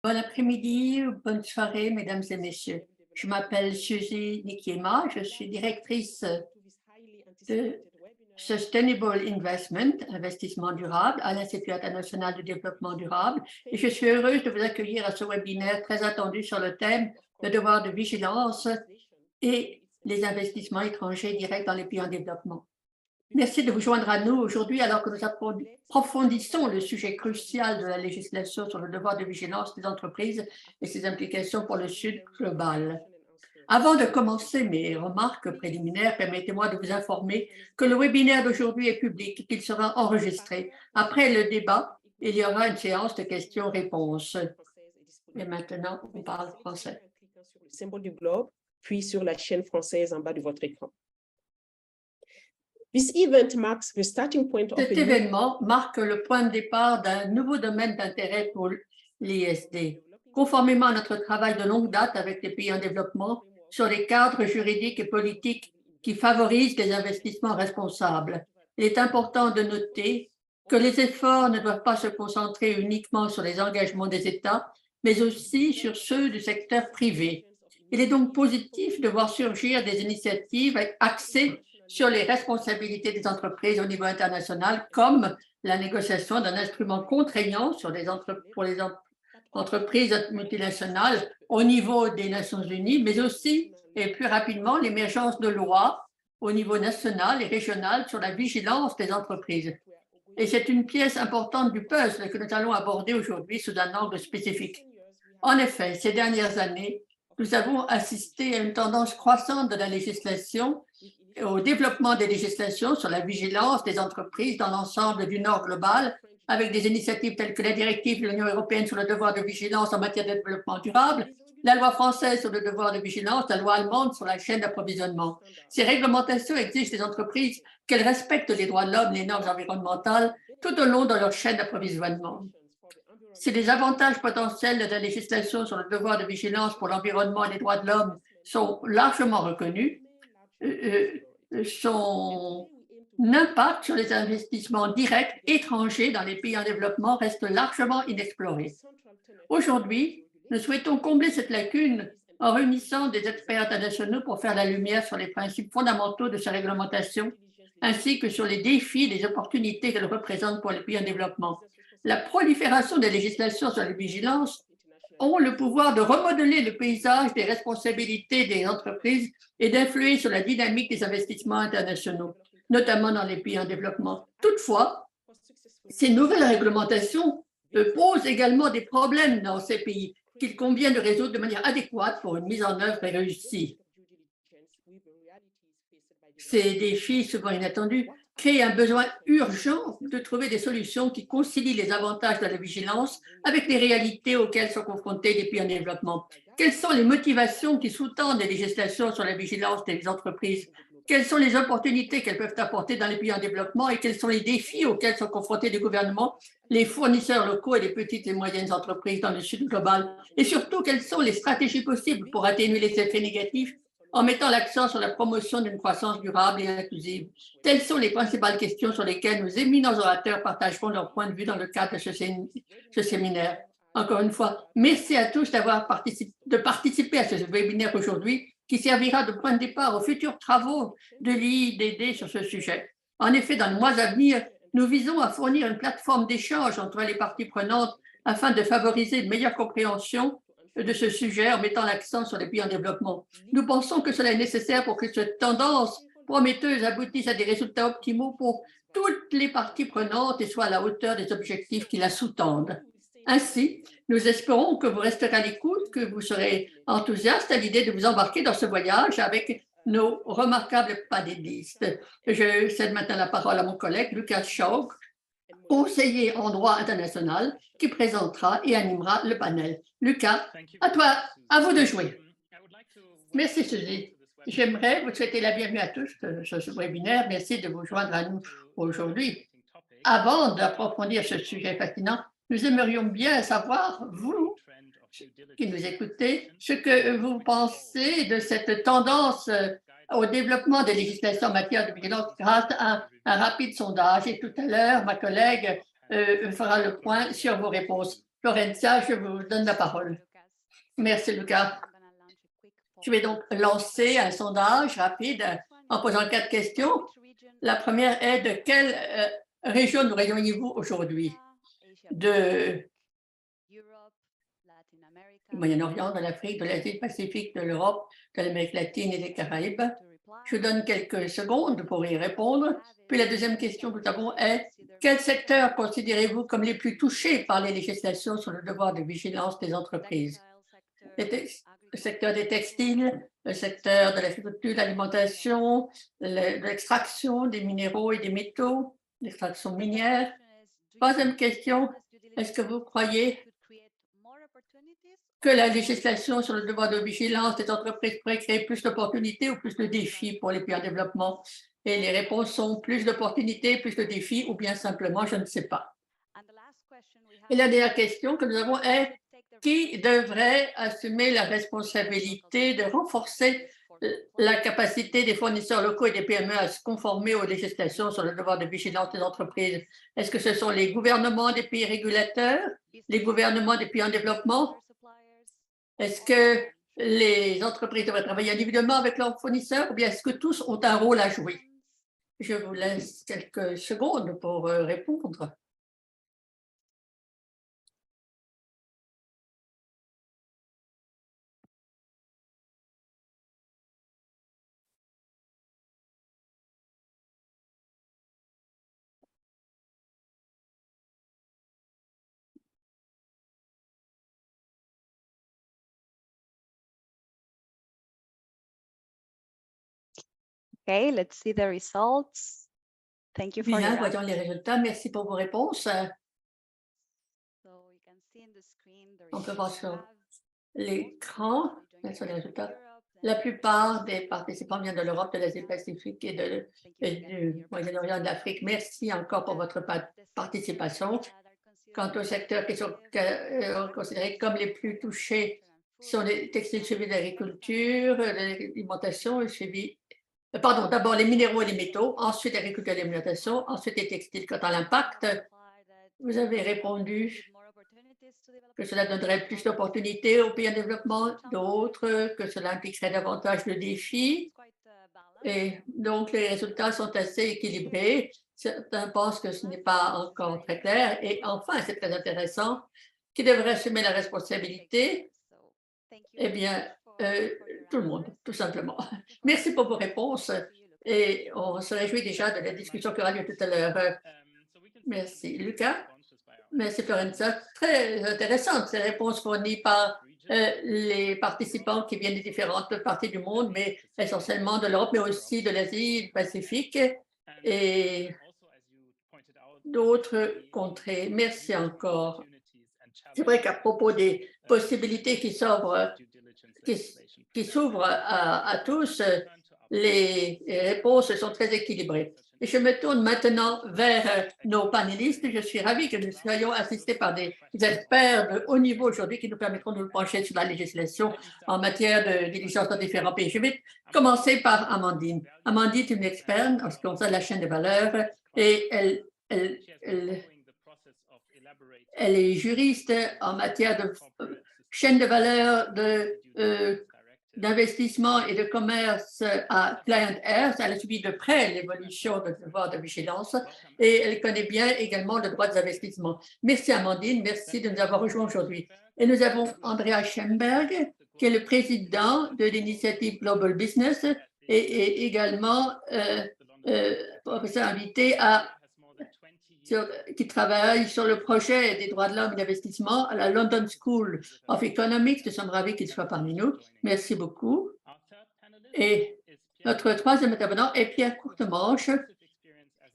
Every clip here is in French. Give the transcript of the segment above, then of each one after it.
Bon après-midi, bonne soirée, mesdames et messieurs. Je m'appelle Suzy Nikiema, je suis directrice de Sustainable Investment, investissement durable, à l'Institut international de développement durable. Et je suis heureuse de vous accueillir à ce webinaire très attendu sur le thème le devoir de vigilance et les investissements étrangers directs dans les pays en développement. Merci de vous joindre à nous aujourd'hui alors que nous approfondissons le sujet crucial de la législation sur le devoir de vigilance des entreprises et ses implications pour le Sud global. Avant de commencer mes remarques préliminaires, permettez-moi de vous informer que le webinaire d'aujourd'hui est public et qu'il sera enregistré. Après le débat, il y aura une séance de questions-réponses. Et maintenant, on parle français. Sur le symbole du globe, puis sur la chaîne française en bas de votre écran. Cet événement marque le point de départ d'un nouveau domaine d'intérêt pour l'ISD, conformément à notre travail de longue date avec les pays en développement sur les cadres juridiques et politiques qui favorisent les investissements responsables. Il est important de noter que les efforts ne doivent pas se concentrer uniquement sur les engagements des États, mais aussi sur ceux du secteur privé. Il est donc positif de voir surgir des initiatives axées sur les responsabilités des entreprises au niveau international, comme la négociation d'un instrument contraignant pour les entreprises multinationales au niveau des Nations Unies, mais aussi et plus rapidement l'émergence de lois au niveau national et régional sur la vigilance des entreprises. Et c'est une pièce importante du puzzle que nous allons aborder aujourd'hui sous un angle spécifique. En effet, ces dernières années, nous avons assisté à une tendance croissante de la législation au développement des législations sur la vigilance des entreprises dans l'ensemble du Nord global, avec des initiatives telles que la directive de l'Union européenne sur le devoir de vigilance en matière de développement durable, la loi française sur le devoir de vigilance, la loi allemande sur la chaîne d'approvisionnement. Ces réglementations exigent des entreprises qu'elles respectent les droits de l'homme, les normes environnementales tout au long de leur chaîne d'approvisionnement. Si les avantages potentiels de la législation sur le devoir de vigilance pour l'environnement et les droits de l'homme sont largement reconnus, son impact sur les investissements directs étrangers dans les pays en développement reste largement inexploré. Aujourd'hui, nous souhaitons combler cette lacune en réunissant des experts internationaux pour faire la lumière sur les principes fondamentaux de ces réglementations, ainsi que sur les défis et les opportunités qu'elles représentent pour les pays en développement. La prolifération des législations sur la vigilance ont le pouvoir de remodeler le paysage des responsabilités des entreprises et d'influer sur la dynamique des investissements internationaux, notamment dans les pays en développement. Toutefois, ces nouvelles réglementations posent également des problèmes dans ces pays qu'il convient de résoudre de manière adéquate pour une mise en œuvre réussie. Ces défis, souvent inattendus, créent un besoin urgent de trouver des solutions qui concilient les avantages de la vigilance avec les réalités auxquelles sont confrontés les pays en développement. Quelles sont les motivations qui sous-tendent les législations sur la vigilance des entreprises? Quelles sont les opportunités qu'elles peuvent apporter dans les pays en développement et quels sont les défis auxquels sont confrontés les gouvernements, les fournisseurs locaux et les petites et moyennes entreprises dans le Sud global? Et surtout, quelles sont les stratégies possibles pour atténuer les effets négatifs en mettant l'accent sur la promotion d'une croissance durable et inclusive? Telles sont les principales questions sur lesquelles nos éminents orateurs partageront leur point de vue dans le cadre de ce séminaire. Encore une fois, merci à tous d'avoir participé à ce webinaire aujourd'hui qui servira de point de départ aux futurs travaux de l'IIDD sur ce sujet. En effet, dans les mois à venir, nous visons à fournir une plateforme d'échange entre les parties prenantes afin de favoriser une meilleure compréhension de ce sujet en mettant l'accent sur les pays en développement. Nous pensons que cela est nécessaire pour que cette tendance prometteuse aboutisse à des résultats optimaux pour toutes les parties prenantes et soit à la hauteur des objectifs qui la sous-tendent. Ainsi, nous espérons que vous resterez à l'écoute, que vous serez enthousiaste à l'idée de vous embarquer dans ce voyage avec nos remarquables panélistes. Je cède maintenant la parole à mon collègue Lucas Schaug, conseiller en droit international, qui présentera et animera le panel. Lucas, à toi, à vous de jouer. Merci, Suzy. J'aimerais vous souhaiter la bienvenue à tous sur ce webinaire. Merci de vous joindre à nous aujourd'hui. Avant d'approfondir ce sujet fascinant, nous aimerions bien savoir, vous qui nous écoutez, ce que vous pensez de cette tendance au développement des législations en matière de vigilance grâce à un rapide sondage. Et tout à l'heure, ma collègue fera le point sur vos réponses. Florenza, je vous donne la parole. Merci, Lucas. Je vais donc lancer un sondage rapide en posant 4 questions. La première est de quelle région nous réunionnez-vous aujourd'hui? Du Moyen-Orient, de l'Afrique, de l'Asie-Pacifique, de l'Europe, de l'Amérique latine et des Caraïbes. Je vous donne quelques secondes pour y répondre. Puis la deuxième question que nous avons est quels secteurs considérez-vous comme les plus touchés par les législations sur le devoir de vigilance des entreprises? Le secteur des textiles, le secteur de l'agriculture, de l'alimentation, de l'extraction des minéraux et des métaux, l'extraction minière. Troisième question, est-ce que vous croyez que la législation sur le devoir de vigilance des entreprises pourrait créer plus d'opportunités ou plus de défis pour les pays en développement? Et les réponses sont plus d'opportunités, plus de défis ou bien simplement je ne sais pas. Et la dernière question que nous avons est qui devrait assumer la responsabilité de renforcer la capacité des fournisseurs locaux et des PME à se conformer aux législations sur le devoir de vigilance des entreprises? Est-ce que ce sont les gouvernements des pays régulateurs, les gouvernements des pays en développement? Est-ce que les entreprises devraient travailler individuellement avec leurs fournisseurs ou bien est-ce que tous ont un rôle à jouer? Je vous laisse quelques secondes pour répondre. Okay, let's see the results. Thank you for Bien, your voyons les résultats. Merci pour vos réponses. On peut voir sur l'écran, sur les résultats. La plupart des participants viennent de l'Europe, de l'Asie-Pacifique et du Moyen-Orient et de l'Afrique. Merci encore pour votre participation. Quant aux secteurs qui sont considérés comme les plus touchés, sont les textiles suivis de l'agriculture, l'alimentation et suivi. Pardon, d'abord les minéraux et les métaux, ensuite l'agriculture et l'alimentation, ensuite les textiles. Quant à l'impact, vous avez répondu que cela donnerait plus d'opportunités aux pays en développement, d'autres que cela impliquerait davantage de défis. Et donc, les résultats sont assez équilibrés. Certains pensent que ce n'est pas encore très clair. Et enfin, c'est très intéressant, qui devrait assumer la responsabilité? Eh bien, tout le monde, tout simplement. Merci pour vos réponses et on se réjouit déjà de la discussion qui aura lieu tout à l'heure. Merci. Lucas? Merci Florenza. Très intéressante ces réponses fournies par les participants qui viennent des différentes parties du monde, mais essentiellement de l'Europe, mais aussi de l'Asie, du Pacifique et d'autres contrées. Merci encore. C'est vrai qu'à propos des possibilités qui s'ouvrent à tous, les réponses sont très équilibrées. Et je me tourne maintenant vers nos panélistes. Je suis ravie que nous soyons assistés par des experts de haut niveau aujourd'hui qui nous permettront de nous pencher sur la législation en matière de diligence dans différents pays. Je vais commencer par Amandine. Amandine est une experte en ce qui concerne la chaîne de valeur et elle est juriste en matière de chaîne de valeur d'investissement et de commerce à Client Earth. Elle a suivi de près l'évolution du devoir de vigilance et elle connaît bien également le droit des investissements. Merci Amandine, merci de nous avoir rejoints aujourd'hui. Et nous avons Andrea Schemberg, qui est le président de l'initiative Global Business et également professeur invité qui travaille sur le projet des droits de l'homme et d'investissement à la London School of Economics. Nous sommes ravis qu'il soit parmi nous. Merci beaucoup. Et notre troisième intervenant est Pierre Courtemanche,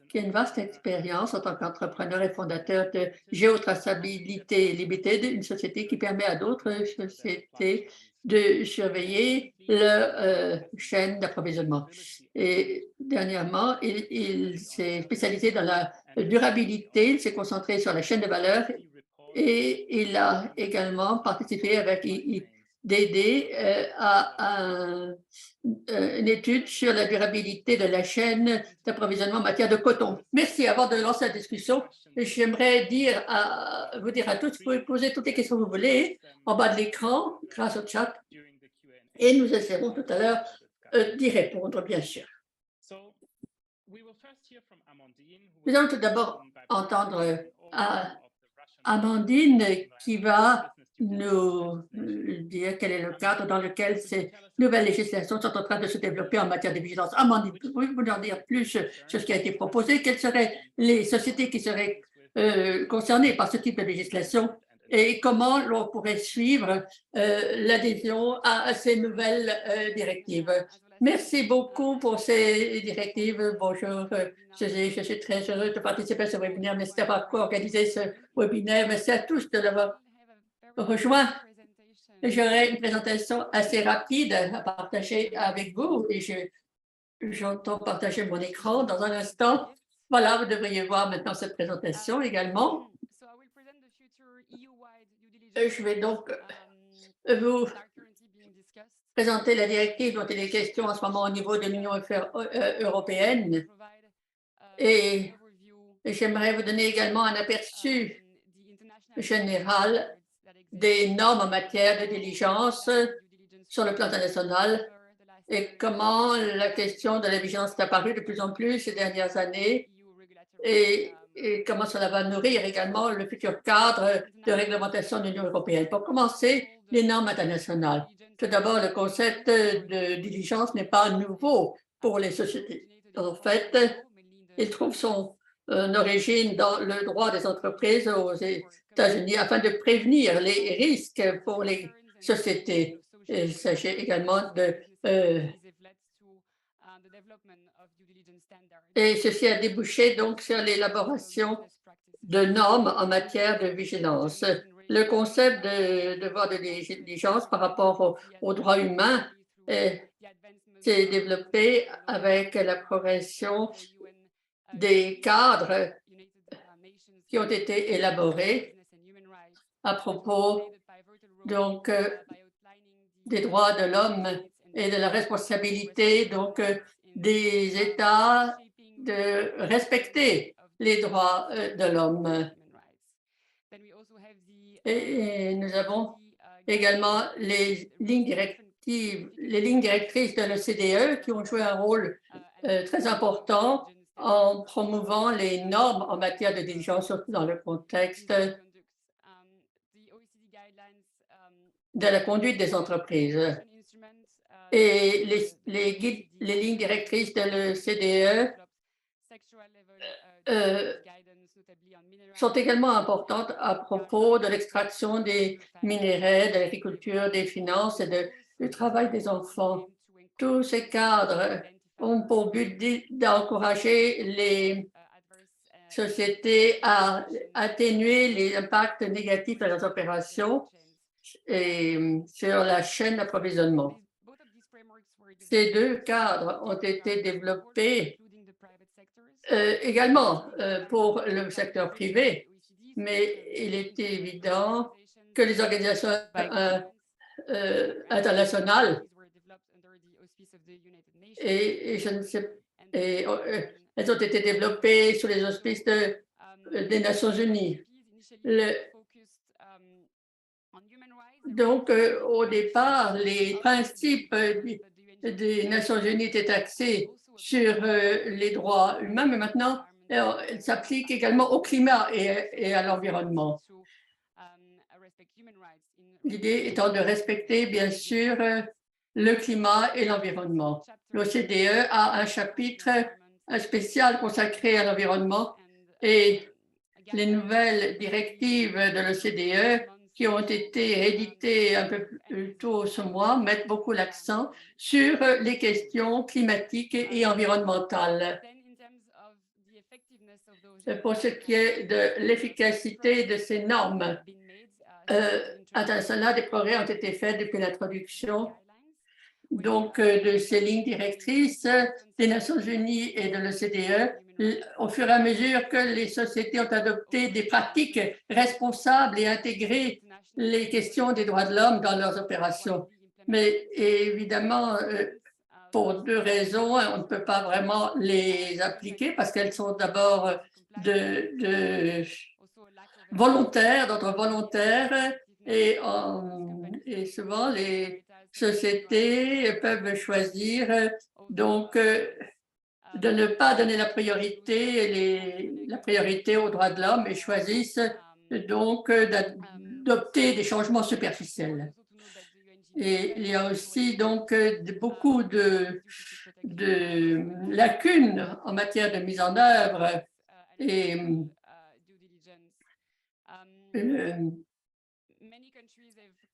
qui a une vaste expérience en tant qu'entrepreneur et fondateur de Géotraçabilité Limited, une société qui permet à d'autres sociétés de surveiller leur chaîne d'approvisionnement. Et dernièrement, il s'est spécialisé dans la durabilité, il s'est concentré sur la chaîne de valeur et il a également participé avec d'aider une étude sur la durabilité de la chaîne d'approvisionnement en matière de coton. Merci. Avant de lancer la discussion, j'aimerais vous dire à tous, vous pouvez poser toutes les questions que vous voulez en bas de l'écran grâce au chat et nous essaierons tout à l'heure d'y répondre, bien sûr. Nous allons tout d'abord entendre Amandine qui va nous dire quel est le cadre dans lequel ces nouvelles législations sont en train de se développer en matière de vigilance. Amandine, pouvez-vous nous en dire plus sur ce qui a été proposé? Quelles seraient les sociétés qui seraient concernées par ce type de législation et comment l'on pourrait suivre l'adhésion à ces nouvelles directives? Merci beaucoup pour ces directives. Bonjour, je suis très heureuse de participer à ce webinaire. Merci d'avoir co-organisé ce webinaire. Merci à tous de l'avoir rejoint. J'aurai une présentation assez rapide à partager avec vous et j'entends partager mon écran dans un instant. Voilà, vous devriez voir maintenant cette présentation également. Je vais donc vous présenter la directive dont il est question en ce moment au niveau de l'Union européenne et j'aimerais vous donner également un aperçu général des normes en matière de diligence sur le plan international et comment la question de la vigilance est apparue de plus en plus ces dernières années et comment cela va nourrir également le futur cadre de réglementation de l'Union européenne. Pour commencer, les normes internationales. Tout d'abord, le concept de diligence n'est pas nouveau pour les sociétés. En fait, il trouve son origine dans le droit des entreprises aux États-Unis afin de prévenir les risques pour les sociétés. Il s'agit également de et ceci a débouché donc sur l'élaboration de normes en matière de vigilance. Le concept de devoir de diligence par rapport aux droits humains s'est développé avec la progression des cadres qui ont été élaborés à propos donc des droits de l'homme et de la responsabilité donc des États de respecter les droits de l'homme. Et nous avons également les lignes directrices de l'OCDE qui ont joué un rôle très important en promouvant les normes en matière de diligence, surtout dans le contexte de la conduite des entreprises. Et les lignes directrices de l'OCDE sont également importantes à propos de l'extraction des minerais, de l'agriculture, des finances et du travail des enfants. Tous ces cadres ont pour but d'encourager les sociétés à atténuer les impacts négatifs de leurs opérations et sur la chaîne d'approvisionnement. Ces deux cadres ont été développés également pour le secteur privé, mais il est évident que les organisations internationales elles ont été développées sous les auspices des Nations Unies. Donc, au départ, les principes des Nations Unies étaient axés sur les droits humains, mais maintenant, elles s'appliquent également au climat et à l'environnement. L'idée étant de respecter, bien sûr, le climat et l'environnement. L'OCDE a un chapitre spécial consacré à l'environnement et les nouvelles directives de l'OCDE qui ont été éditées un peu plus tôt ce mois mettent beaucoup l'accent sur les questions climatiques et environnementales. Pour ce qui est de l'efficacité de ces normes internationales, des progrès ont été faits depuis l'introduction donc de ces lignes directrices des Nations Unies et de l'OCDE au fur et à mesure que les sociétés ont adopté des pratiques responsables et intégré les questions des droits de l'homme dans leurs opérations. Mais évidemment, pour deux raisons, on ne peut pas vraiment les appliquer parce qu'elles sont d'abord volontaires, d'ordre volontaire, et souvent les sociétés peuvent choisir donc de ne pas donner la priorité aux droits de l'homme et choisissent donc d'adopter des changements superficiels. Et il y a aussi donc beaucoup de lacunes en matière de mise en œuvre et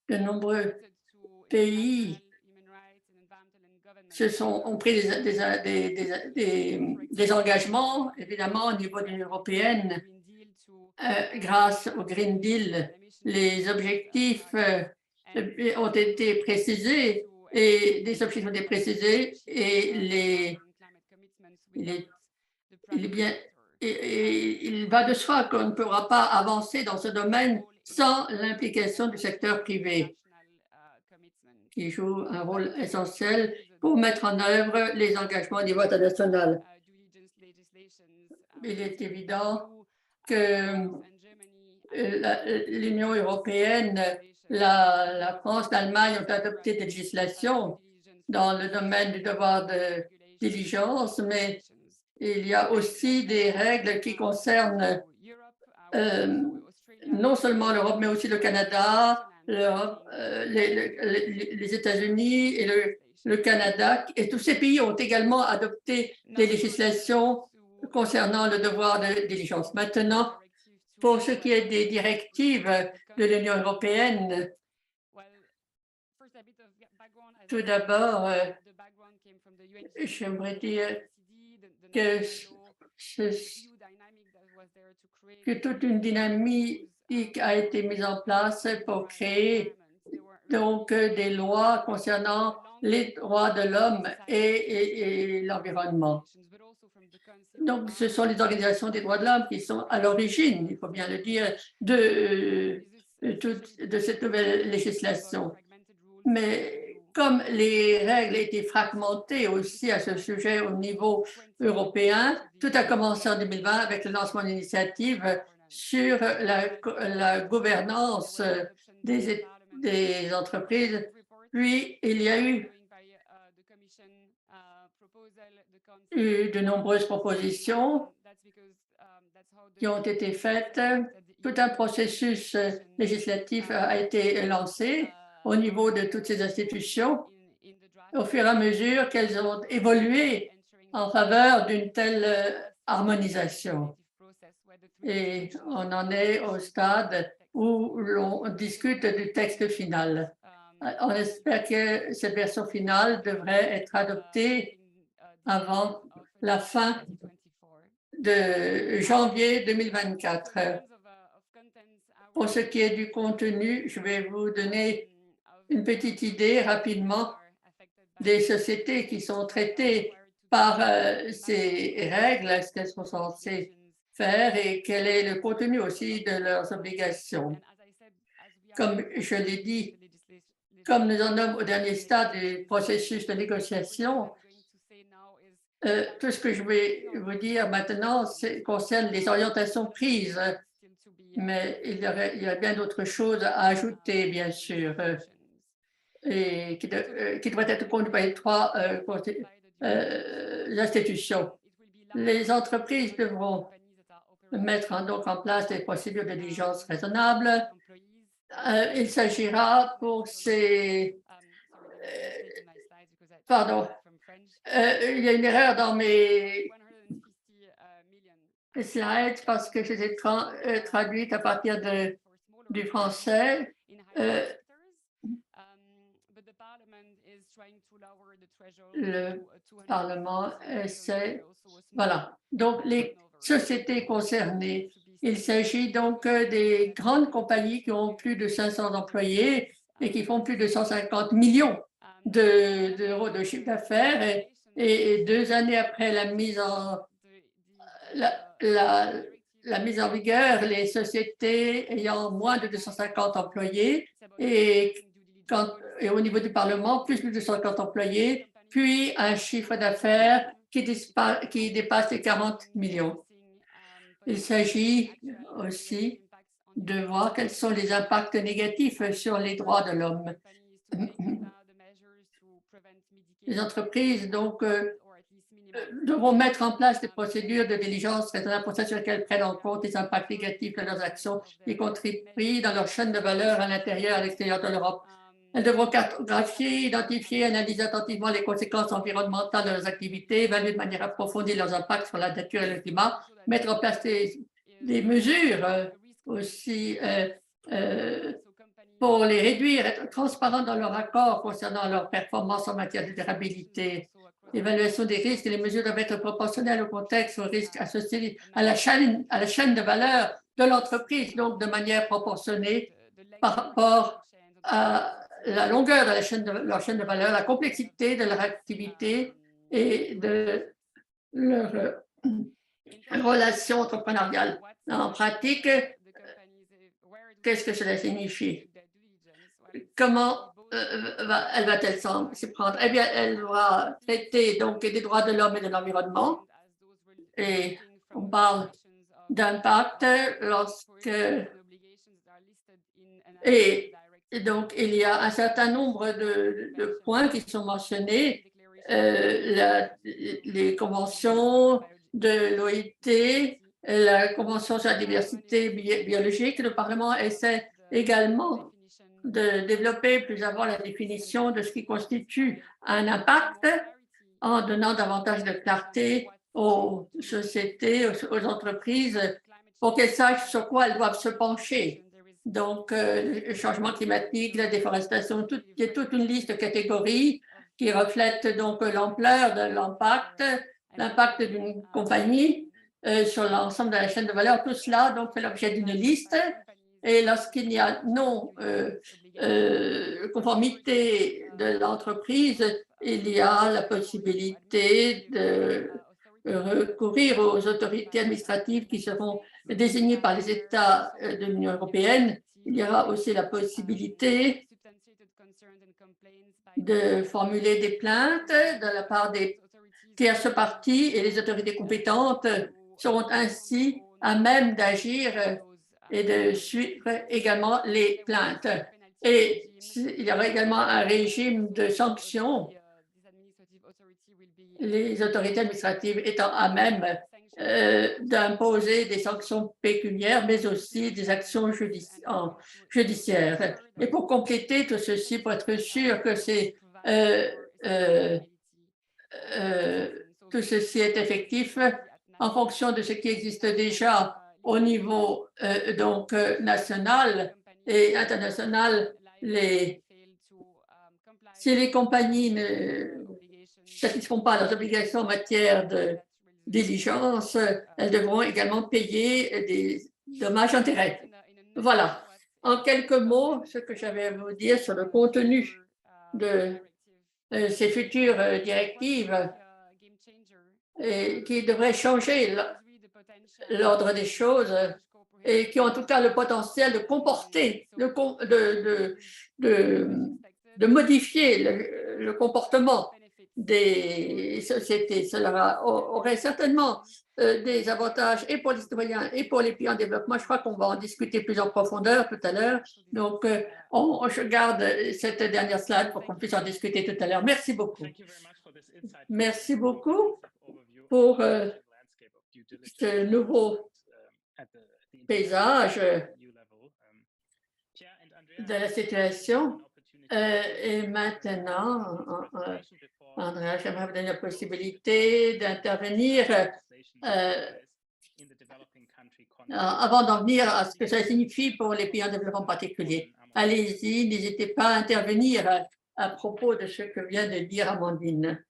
de nombreux pays ont pris des engagements, évidemment, au niveau de l'Union européenne, grâce au Green Deal. Les objectifs ont été précisés et des objectifs ont été précisés et il va de soi qu'on ne pourra pas avancer dans ce domaine sans l'implication du secteur privé, qui joue un rôle essentiel pour mettre en œuvre les engagements au niveau international. Il est évident que l'Union européenne, la France, l'Allemagne ont adopté des législations dans le domaine du devoir de diligence, mais il y a aussi des règles qui concernent non seulement l'Europe, mais aussi le Canada, les États-Unis et le Canada. Et tous ces pays ont également adopté des législations concernant le devoir de diligence. Maintenant, pour ce qui est des directives de l'Union européenne, tout d'abord, j'aimerais dire que toute une dynamique a été mise en place pour créer donc des lois concernant les droits de l'homme et l'environnement. Donc, ce sont les organisations des droits de l'homme qui sont à l'origine, il faut bien le dire, de cette nouvelle législation. Mais comme les règles étaient fragmentées aussi à ce sujet au niveau européen, tout a commencé en 2020 avec le lancement d'une initiative sur la gouvernance des entreprises. Puis, il y a eu de nombreuses propositions qui ont été faites. Tout un processus législatif a été lancé au niveau de toutes ces institutions au fur et à mesure qu'elles ont évolué en faveur d'une telle harmonisation. Et on en est au stade où l'on discute du texte final. On espère que cette version finale devrait être adoptée avant la fin de janvier 2024. Pour ce qui est du contenu, je vais vous donner une petite idée rapidement des sociétés qui sont traitées par ces règles, ce qu'elles sont censées faire et quel est le contenu aussi de leurs obligations. Comme je l'ai dit, comme nous en sommes au dernier stade du processus de négociation, tout ce que je vais vous dire maintenant concerne les orientations prises, mais il y a bien d'autres choses à ajouter, bien sûr, et qui devraient être conduites par les trois institutions. Les entreprises devront mettre donc en place des procédures de diligence raisonnables. Il s'agira pour ces... pardon. Il y a une erreur dans mes slides parce que je les ai traduites à partir du français. Le Parlement essaie... Voilà. Donc, les sociétés concernées, il s'agit donc des grandes compagnies qui ont plus de 500 employés et qui font plus de 150 millions d'euros de chiffre d'affaires et 2 années après la mise en vigueur, les sociétés ayant moins de 250 employés et au niveau du Parlement, plus de 250 employés, puis un chiffre d'affaires qui dépasse les 40 millions. Il s'agit aussi de voir quels sont les impacts négatifs sur les droits de l'homme. Les entreprises, donc, devront mettre en place des procédures de diligence raisonnable pour s'assurer qu'elles prennent en compte les impacts négatifs de leurs actions, y compris dans leur chaîne de valeur à l'intérieur et à l'extérieur de l'Europe. Elles devront cartographier, identifier, analyser attentivement les conséquences environnementales de leurs activités, évaluer de manière approfondie leurs impacts sur la nature et le climat, mettre en place des mesures aussi pour les réduire, être transparents dans leur accord concernant leur performance en matière de durabilité. L'évaluation des risques et les mesures doivent être proportionnelles au contexte, aux risques associés à la chaîne de valeur de l'entreprise, donc de manière proportionnée par rapport à la longueur de leur chaîne de valeur, la complexité de leur activité et de leur relation entrepreneuriale. En pratique, qu'est-ce que cela signifie? Comment elle va-t-elle s'y prendre? Eh bien, elle va traiter donc des droits de l'homme et de l'environnement. Et on parle d'impact et donc, il y a un certain nombre de points qui sont mentionnés. Les conventions de l'OIT, la Convention sur la diversité biologique. Le Parlement essaie également de développer plus avant la définition de ce qui constitue un impact en donnant davantage de clarté aux sociétés, aux entreprises, pour qu'elles sachent sur quoi elles doivent se pencher. Donc, le changement climatique, la déforestation, il y a toute une liste de catégories qui reflètent donc l'ampleur de l'impact d'une compagnie sur l'ensemble de la chaîne de valeur. Tout cela donc fait l'objet d'une liste. Et lorsqu'il y a non conformité de l'entreprise, il y a la possibilité de recourir aux autorités administratives qui seront désignées par les États de l'Union européenne. Il y aura aussi la possibilité de formuler des plaintes de la part des tierces parties et les autorités compétentes seront ainsi à même d'agir et de suivre également les plaintes. Et il y aura également un régime de sanctions, les autorités administratives étant à même d'imposer des sanctions pécuniaires, mais aussi des actions judiciaires. Et pour compléter tout ceci, pour être sûr que tout ceci est effectif, en fonction de ce qui existe déjà au niveau national et international, si les compagnies ne satisfont pas leurs obligations en matière de diligence, elles devront également payer des dommages-intérêts. Voilà, en quelques mots, ce que j'avais à vous dire sur le contenu de ces futures directives qui devraient changer l'ordre des choses et qui ont en tout cas le potentiel de comporter, de modifier le comportement des sociétés. Cela aurait certainement des avantages et pour les citoyens et pour les pays en développement. Je crois qu'on va en discuter plus en profondeur tout à l'heure. Donc, je garde cette dernière slide pour qu'on puisse en discuter tout à l'heure. Merci beaucoup. Merci beaucoup pour ce nouveau paysage de la situation. Et maintenant, Andrea, j'aimerais vous donner la possibilité d'intervenir avant d'en venir à ce que ça signifie pour les pays en développement particulier. Allez-y, n'hésitez pas à intervenir à propos de ce que vient de dire Amandine.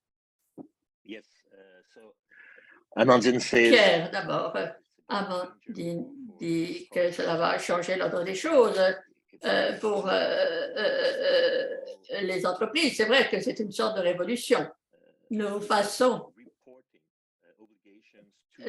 Pierre, d'abord. Amandine dit que cela va changer l'ordre des choses pour les entreprises. C'est vrai que c'est une sorte de révolution. Nous passons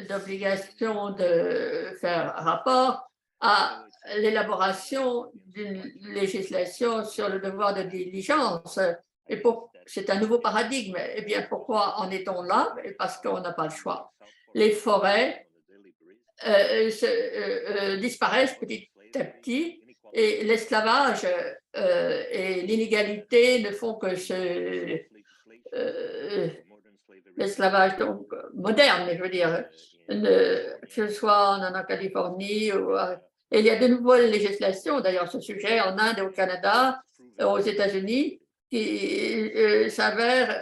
d'obligation de faire un rapport à l'élaboration d'une législation sur le devoir de diligence. Et c'est un nouveau paradigme. Eh bien, pourquoi en est-on là? Parce qu'on n'a pas le choix. Les forêts disparaissent petit à petit et l'esclavage et l'inégalité ne font que l'esclavage moderne, je veux dire, que ce soit en Californie ou et il y a de nouvelles législations d'ailleurs sur ce sujet en Inde et au Canada, aux États-Unis, qui s'avèrent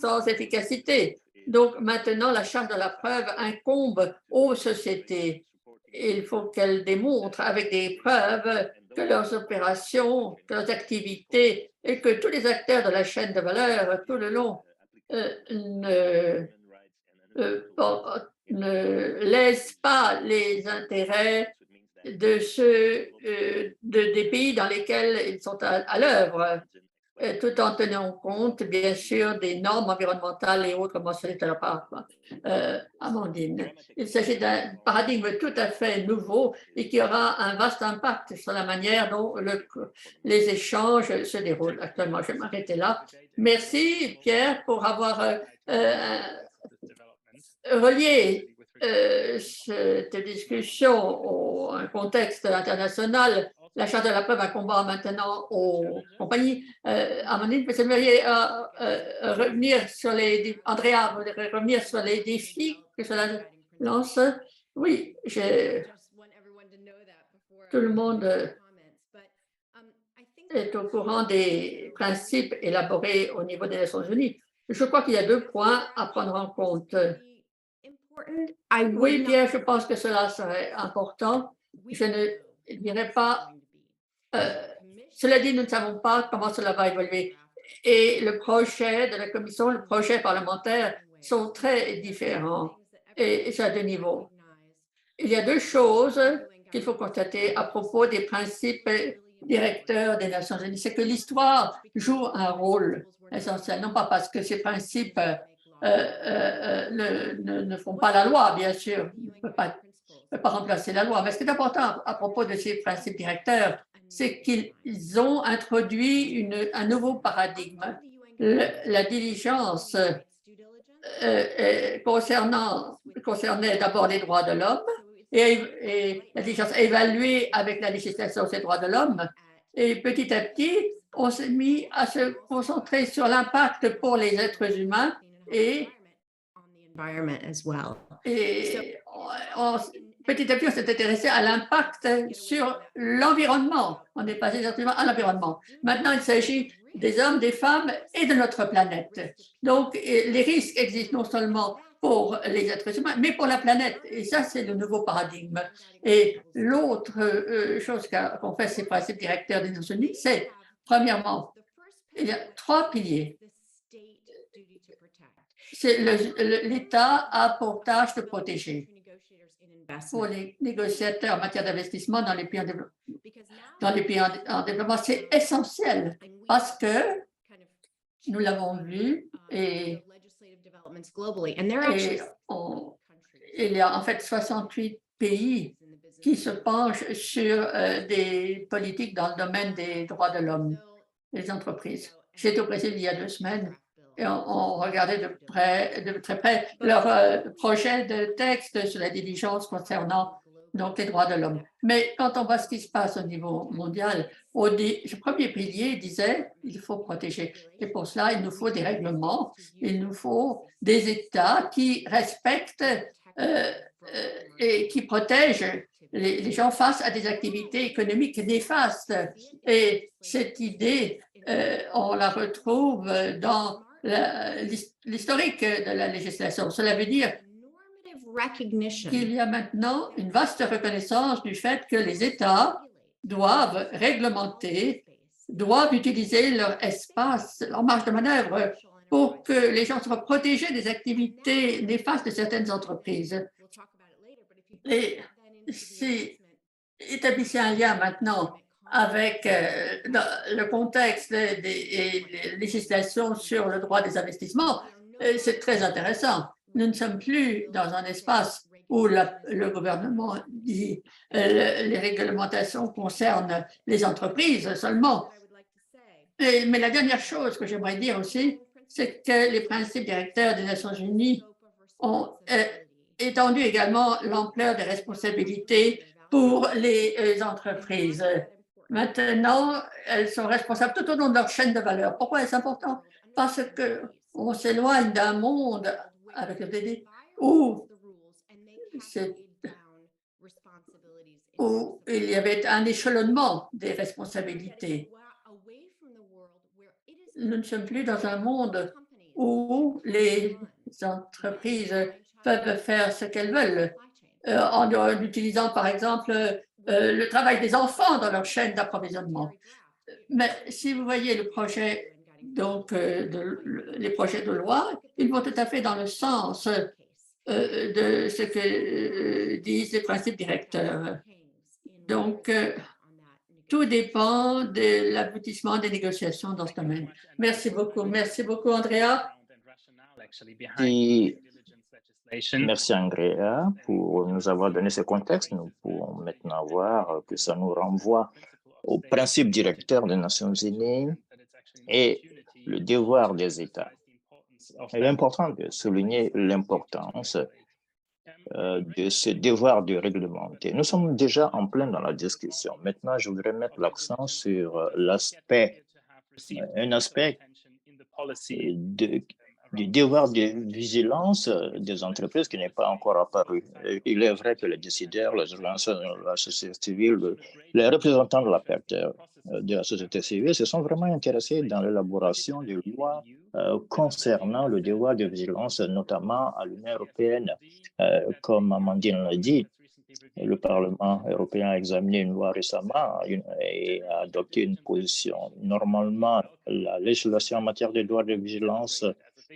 sans efficacité. Donc maintenant, la charge de la preuve incombe aux sociétés. Il faut qu'elles démontrent avec des preuves que leurs opérations, que leurs activités et que tous les acteurs de la chaîne de valeur tout le long ne laissent pas les intérêts de des pays dans lesquels ils sont à l'œuvre, tout en tenant compte, bien sûr, des normes environnementales et autres mentionnées tout à l'heure par Amandine. Il s'agit d'un paradigme tout à fait nouveau et qui aura un vaste impact sur la manière dont les échanges se déroulent actuellement. Je vais m'arrêter là. Merci, Pierre, pour avoir relié cette discussion au un contexte international. La charte de la preuve, un combat maintenant aux compagnies. Amandine, vous aimeriez revenir sur Andrea, vous voudriez revenir sur les défis que cela lance? Oui, tout le monde est au courant des principes élaborés au niveau des Nations Unies. Je crois qu'il y a 2 points à prendre en compte. Oui, Pierre, je pense que cela serait important. Je ne dirais pas. Cela dit, nous ne savons pas comment cela va évoluer. Et le projet de la Commission, le projet parlementaire sont très différents et c'est à 2 niveaux. Il y a 2 choses qu'il faut constater à propos des principes directeurs des Nations Unies. C'est que l'histoire joue un rôle essentiel, non pas parce que ces principes ne font pas la loi, bien sûr, ne peuvent pas remplacer la loi. Mais ce qui est important à propos de ces principes directeurs, c'est qu'ils ont introduit un nouveau paradigme. La diligence concernait d'abord les droits de l'homme et la diligence évaluée avec la législation sur les droits de l'homme. Et petit à petit, on s'est mis à se concentrer sur l'impact pour les êtres humains et petit à petit, on s'est intéressé à l'impact sur l'environnement. On est passé directement à l'environnement. Maintenant, il s'agit des hommes, des femmes et de notre planète. Donc, les risques existent non seulement pour les êtres humains, mais pour la planète. Et ça, c'est le nouveau paradigme. Et l'autre chose qu'ont fait ces principes directeurs des Nations Unies, c'est, premièrement, il y a 3 piliers. L'État a pour tâche de protéger. Pour les négociateurs en matière d'investissement dans les pays en développement, c'est essentiel parce que nous l'avons vu et il y a en fait 68 pays qui se penchent sur des politiques dans le domaine des droits de l'homme, des entreprises. J'étais au Brésil il y a 2 semaines et on regardait de très près leur projet de texte sur la diligence concernant donc les droits de l'homme. Mais quand on voit ce qui se passe au niveau mondial, le premier pilier disait il faut protéger. Et pour cela, il nous faut des règlements, il nous faut des États qui respectent et qui protègent les gens face à des activités économiques néfastes. Et cette idée, on la retrouve dans l'historique de la législation. Cela veut dire qu'il y a maintenant une vaste reconnaissance du fait que les États doivent réglementer, doivent utiliser leur espace, leur marge de manœuvre pour que les gens soient protégés des activités néfastes de certaines entreprises. Et établissez un lien maintenant avec dans le contexte des législations sur le droit des investissements, c'est très intéressant. Nous ne sommes plus dans un espace où le gouvernement dit les réglementations concernent les entreprises seulement. Mais la dernière chose que j'aimerais dire aussi, c'est que les principes directeurs des Nations Unies ont étendu également l'ampleur des responsabilités pour les entreprises. Maintenant, elles sont responsables tout au long de leur chaîne de valeur. Pourquoi est-ce important? Parce qu'on s'éloigne d'un monde avec le DD où il y avait un échelonnement des responsabilités. Nous ne sommes plus dans un monde où les entreprises peuvent faire ce qu'elles veulent en utilisant, par exemple, le travail des enfants dans leur chaîne d'approvisionnement. Mais si vous voyez le projet, donc, les projets de loi, ils vont tout à fait dans le sens de ce que disent les principes directeurs. Donc, tout dépend de l'aboutissement des négociations dans ce domaine. Merci beaucoup. Merci beaucoup, Andrea. Merci, Andrea, pour nous avoir donné ce contexte. Nous pouvons maintenant voir que ça nous renvoie aux principes directeurs des Nations Unies et le devoir des États. Il est important de souligner l'importance de ce devoir de réglementer. Nous sommes déjà en plein dans la discussion. Maintenant, je voudrais mettre l'accent sur un aspect du devoir de vigilance des entreprises qui n'est pas encore apparu. Il est vrai que les décideurs, les organisations de la société civile, les représentants de la société civile se sont vraiment intéressés dans l'élaboration de lois concernant le devoir de vigilance, notamment à l'Union européenne. Comme Amandine l'a dit, le Parlement européen a examiné une loi récemment et a adopté une position. Normalement, la législation en matière de devoir de vigilance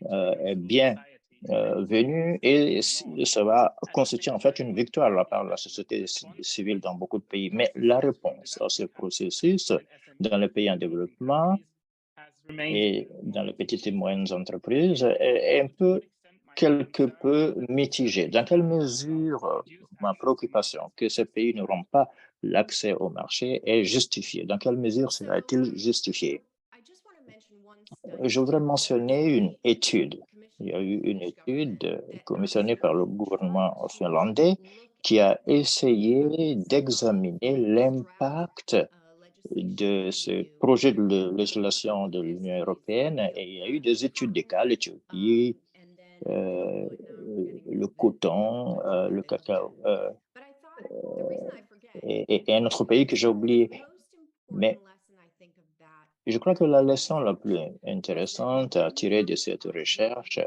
est bien venue et ça va constituer en fait une victoire de la part de la société civile dans beaucoup de pays. Mais la réponse à ce processus dans les pays en développement et dans les petites et moyennes entreprises est quelque peu mitigée. Dans quelle mesure ma préoccupation que ces pays n'auront pas l'accès au marché est justifiée? Dans quelle mesure cela est-il justifié? Je voudrais mentionner une étude. Il y a eu une étude commissionnée par le gouvernement finlandais qui a essayé d'examiner l'impact de ce projet de législation de l'Union européenne et il y a eu des études de cas, l'Éthiopie, le coton, le cacao et un autre pays que j'ai oublié. Mais je crois que la leçon la plus intéressante à tirer de cette recherche,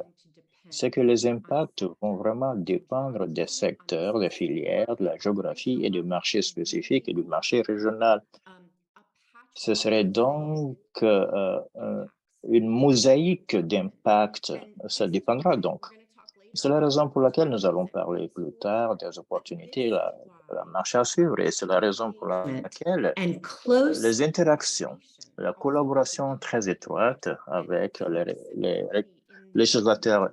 c'est que les impacts vont vraiment dépendre des secteurs, des filières, de la géographie et du marché spécifique et du marché régional. Ce serait donc une mosaïque d'impacts. Ça dépendra donc. C'est la raison pour laquelle nous allons parler plus tard des opportunités, la marche à suivre, et c'est la raison pour laquelle les interactions, la collaboration très étroite avec les législateurs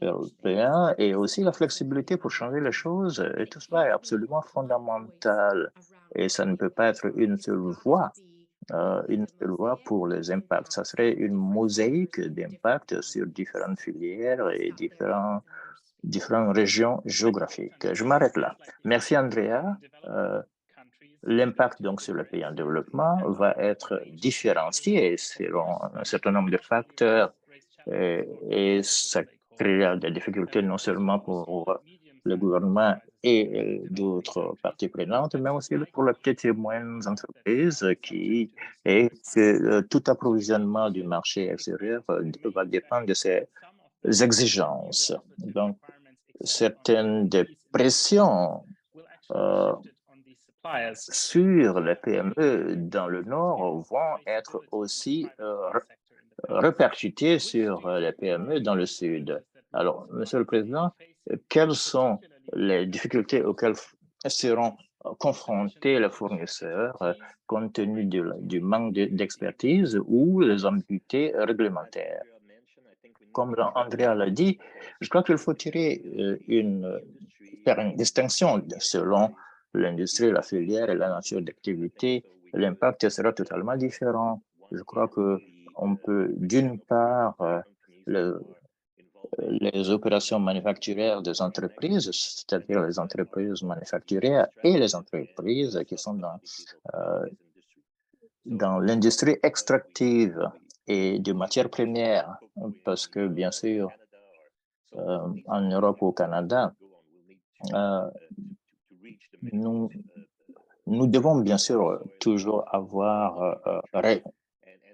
européens et aussi la flexibilité pour changer les choses, et tout cela est absolument fondamental. Et ça ne peut pas être une seule voie pour les impacts. Ça serait une mosaïque d'impacts sur différentes filières et différentes régions géographiques. Je m'arrête là. Merci, Andrea. L'impact donc sur les pays en développement va être différencié selon un certain nombre de facteurs et ça créera des difficultés non seulement pour le gouvernement et d'autres parties prenantes, mais aussi pour les petites et moyennes entreprises et que tout approvisionnement du marché extérieur va dépendre de ces exigences. Donc, certaines des pressions sur les PME dans le Nord vont être aussi répercutées sur les PME dans le Sud. Alors, Monsieur le Président, quelles sont les difficultés auxquelles seront confronter les fournisseurs compte tenu du manque d'expertise ou les ambiguïtés réglementaires. Comme Andrea l'a dit, je crois qu'il faut faire une distinction selon l'industrie, la filière et la nature d'activité. L'impact sera totalement différent. Je crois qu'on peut, d'une part, les opérations manufacturières des entreprises, c'est-à-dire les entreprises manufacturières et les entreprises qui sont dans l'industrie extractive et de matières premières, parce que, bien sûr, en Europe ou au Canada, nous devons bien sûr toujours avoir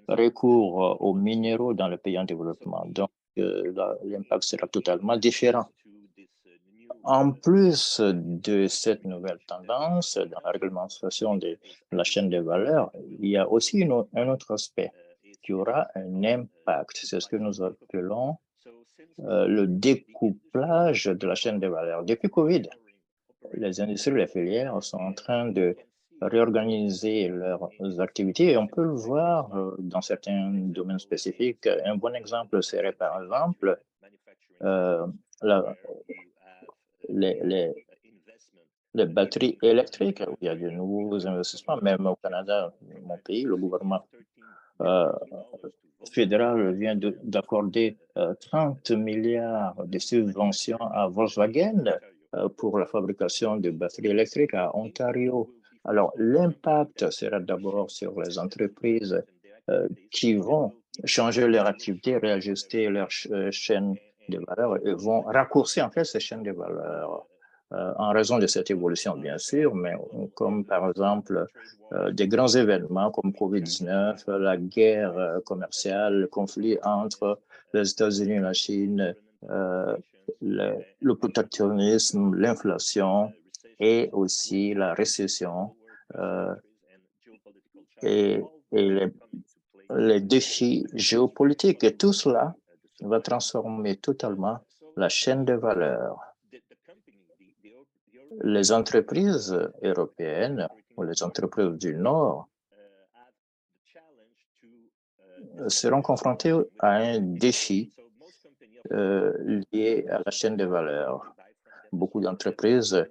recours aux minéraux dans le pays en développement. Donc, l'impact sera totalement différent. En plus de cette nouvelle tendance dans la réglementation de la chaîne de valeur, il y a aussi un autre aspect qui aura un impact. C'est ce que nous appelons le découplage de la chaîne de valeur. Depuis COVID, les industries et les filières sont en train de réorganiser leurs activités et on peut le voir dans certains domaines spécifiques. Un bon exemple serait par exemple les batteries électriques, où il y a de nouveaux investissements, même au Canada, mon pays, le gouvernement fédéral vient d'accorder 30 milliards de subventions à Volkswagen pour la fabrication de batteries électriques à Ontario. Alors, l'impact sera d'abord sur les entreprises qui vont changer leur activité, réajuster leur chaîne de valeur et vont raccourcir en fait ces chaînes de valeur en raison de cette évolution, bien sûr, mais comme par exemple des grands événements comme COVID-19, la guerre commerciale, le conflit entre les États-Unis et la Chine, le protectionnisme, l'inflation et aussi la récession et les défis géopolitiques. Et tout cela va transformer totalement la chaîne de valeur. Les entreprises européennes ou les entreprises du Nord seront confrontées à un défi lié à la chaîne de valeur. Beaucoup d'entreprises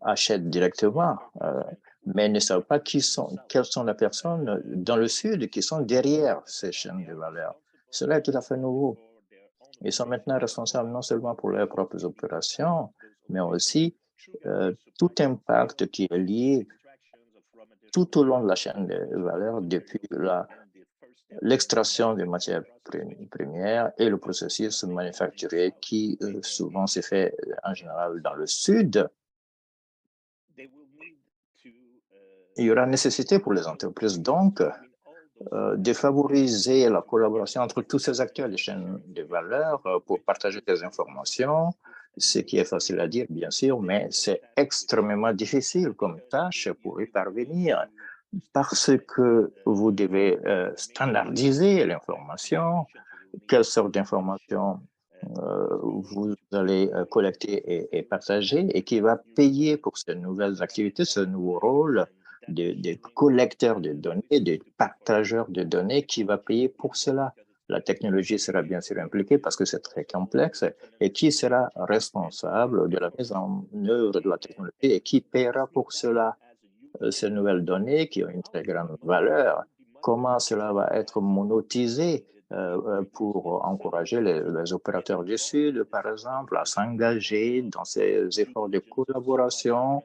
achètent directement, mais ne savent pas quelles sont les personnes dans le Sud qui sont derrière ces chaînes de valeur. Cela est tout à fait nouveau. Ils sont maintenant responsables non seulement pour leurs propres opérations, mais aussi tout impact qui est lié tout au long de la chaîne de valeur, depuis l'extraction des matières premières et le processus manufacturier qui souvent se fait en général dans le Sud. Il y aura nécessité pour les entreprises donc de favoriser la collaboration entre tous ces acteurs des chaînes de valeur pour partager des informations, ce qui est facile à dire, bien sûr, mais c'est extrêmement difficile comme tâche pour y parvenir parce que vous devez standardiser l'information, quelle sorte d'informations vous allez collecter et partager et qui va payer pour ces nouvelles activités, ce nouveau rôle de collecteur de données, de partageur de données, qui va payer pour cela. La technologie sera bien sûr impliquée parce que c'est très complexe. Et qui sera responsable de la mise en œuvre de la technologie et qui paiera pour cela? Ces nouvelles données qui ont une très grande valeur, comment cela va être monétisé pour encourager les opérateurs du Sud, par exemple, à s'engager dans ces efforts de collaboration,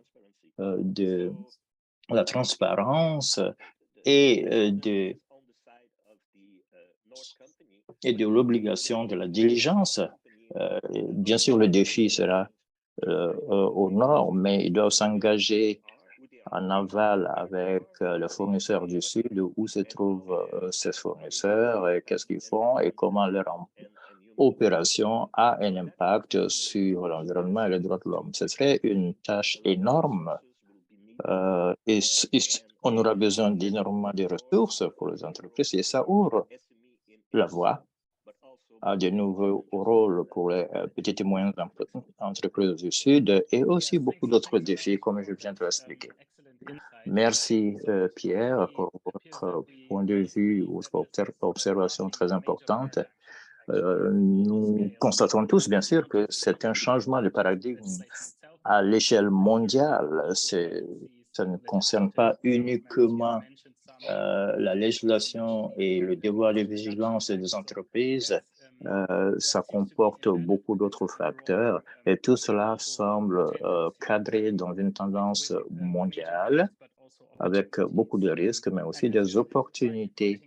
de la transparence et de l'obligation de la diligence. Bien sûr, le défi sera au nord, mais ils doivent s'engager en aval avec les fournisseurs du Sud, où se trouvent ces fournisseurs, et qu'est-ce qu'ils font et comment leur opération a un impact sur l'environnement et les droits de l'homme. Ce serait une tâche énorme et on aura besoin d'énormément de ressources pour les entreprises et ça ouvre la voie à de nouveaux rôles pour les petites et moyennes entreprises du Sud et aussi beaucoup d'autres défis, comme je viens de l'expliquer. Merci, Pierre, pour votre point de vue, votre observation très importante. Nous constatons tous, bien sûr, que c'est un changement de paradigme à l'échelle mondiale. Ça ne concerne pas uniquement la législation et le devoir de vigilance des entreprises. Ça comporte beaucoup d'autres facteurs et tout cela semble cadré dans une tendance mondiale avec beaucoup de risques, mais aussi des opportunités.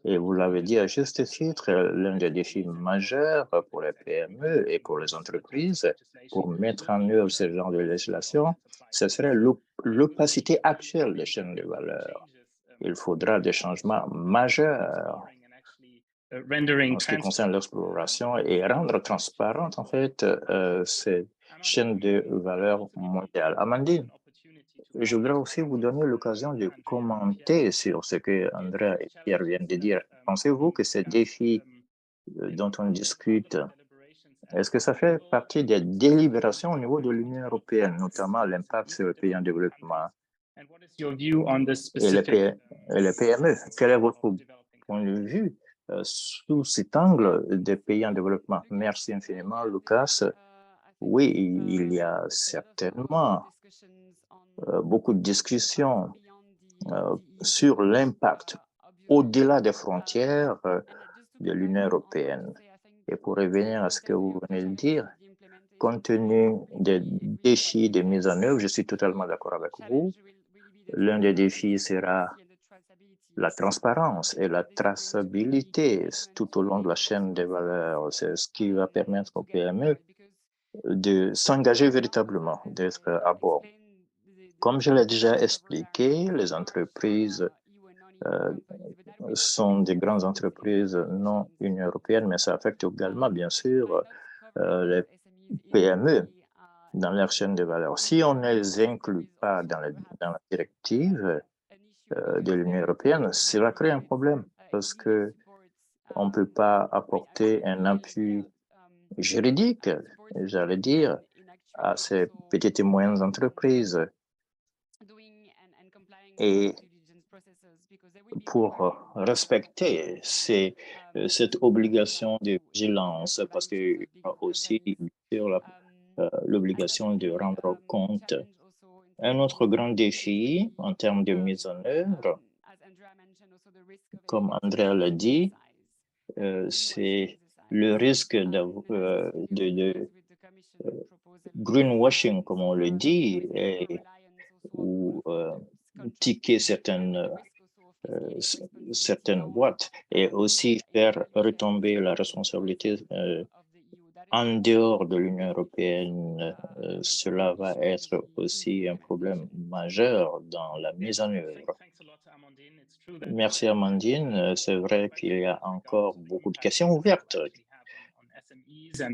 Et vous l'avez dit à juste titre, l'un des défis majeurs pour les PME et pour les entreprises, pour mettre en œuvre ce genre de législation, ce serait l'opacité actuelle des chaînes de valeur. Il faudra des changements majeurs en ce qui concerne l'exploration et rendre transparente, en fait, ces chaînes de valeur mondiales. Amandine, je voudrais aussi vous donner l'occasion de commenter sur ce que Andrea et Pierre viennent de dire. Pensez-vous que ces défis dont on discute, est-ce que ça fait partie des délibérations au niveau de l'Union européenne, notamment l'impact sur les pays en développement et les PME? Quel est votre point de vue sous cet angle des pays en développement? Merci infiniment, Lucas. Oui, il y a certainement beaucoup de discussions sur l'impact au-delà des frontières de l'Union européenne. Et pour revenir à ce que vous venez de dire, compte tenu des défis de mise en œuvre, je suis totalement d'accord avec vous. L'un des défis sera la transparence et la traçabilité tout au long de la chaîne des valeurs. C'est ce qui va permettre aux PME de s'engager véritablement, d'être à bord. Comme je l'ai déjà expliqué, les entreprises sont des grandes entreprises non Union européenne, mais ça affecte également, bien sûr, les PME dans leur chaîne de valeur. Si on ne les inclut pas dans la directive de l'Union européenne, cela crée un problème parce que on ne peut pas apporter un appui juridique, j'allais dire, à ces petites et moyennes entreprises. Et pour respecter cette obligation de vigilance, parce qu'il y a aussi sur l'obligation de rendre compte. Un autre grand défi en termes de mise en œuvre, comme Andrea l'a dit, c'est le risque de greenwashing, comme on le dit, ou ticker certaines boîtes et aussi faire retomber la responsabilité en dehors de l'Union européenne. Cela va être aussi un problème majeur dans la mise en œuvre. Merci Amandine. C'est vrai qu'il y a encore beaucoup de questions ouvertes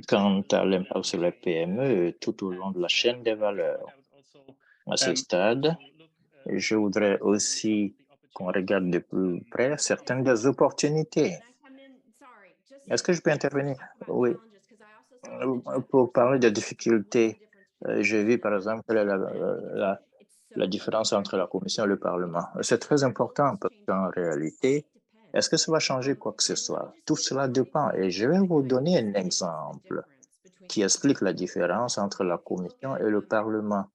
quant à l'impact sur les PME tout au long de la chaîne des valeurs. À ce stade, je voudrais aussi qu'on regarde de plus près certaines des opportunités. Est-ce que je peux intervenir? Oui. Pour parler des difficultés, j'ai vu par exemple la différence entre la Commission et le Parlement. C'est très important parce qu'en réalité, est-ce que ça va changer quoi que ce soit? Tout cela dépend. Et je vais vous donner un exemple qui explique la différence entre la Commission et le Parlement.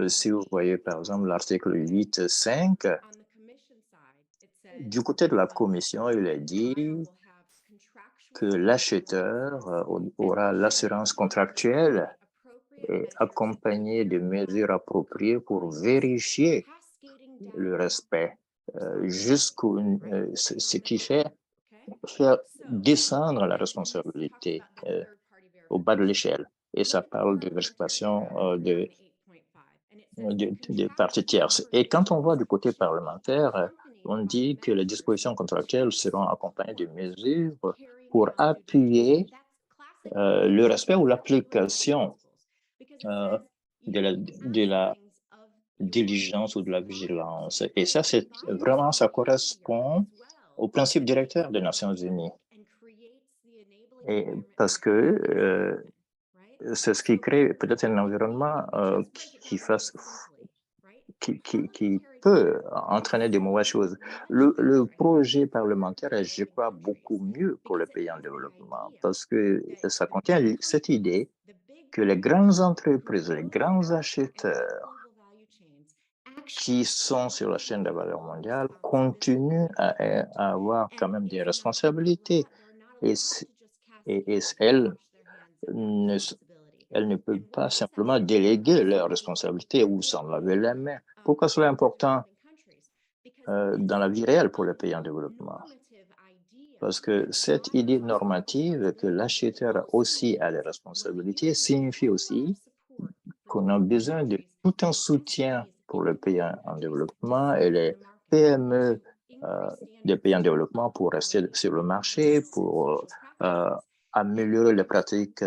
Si vous voyez par exemple l'article 8.5, du côté de la Commission, il est dit que l'acheteur aura l'assurance contractuelle et accompagné de mesures appropriées pour vérifier le respect, ce qui fait faire descendre la responsabilité au bas de l'échelle. Et ça parle de vérification de parties tierces. Et quand on voit du côté parlementaire, on dit que les dispositions contractuelles seront accompagnées de mesures pour appuyer le respect ou l'application de la diligence ou de la vigilance. Et ça, c'est vraiment, ça correspond au principe directeur des Nations Unies. Et parce que c'est ce qui crée peut-être un environnement qui peut entraîner de mauvaises choses. Le projet parlementaire est, je crois, beaucoup mieux pour les pays en développement parce que ça contient cette idée que les grandes entreprises, les grands acheteurs qui sont sur la chaîne de valeur mondiale continuent à avoir quand même des responsabilités. Et elles ne, elles ne peuvent pas simplement déléguer leurs responsabilités ou s'en laver les mains. Pourquoi cela est important dans la vie réelle pour les pays en développement? Parce que cette idée normative que l'acheteur aussi a des responsabilités signifie aussi qu'on a besoin de tout un soutien pour les pays en développement et les PME des pays en développement pour rester sur le marché, pour améliorer les pratiques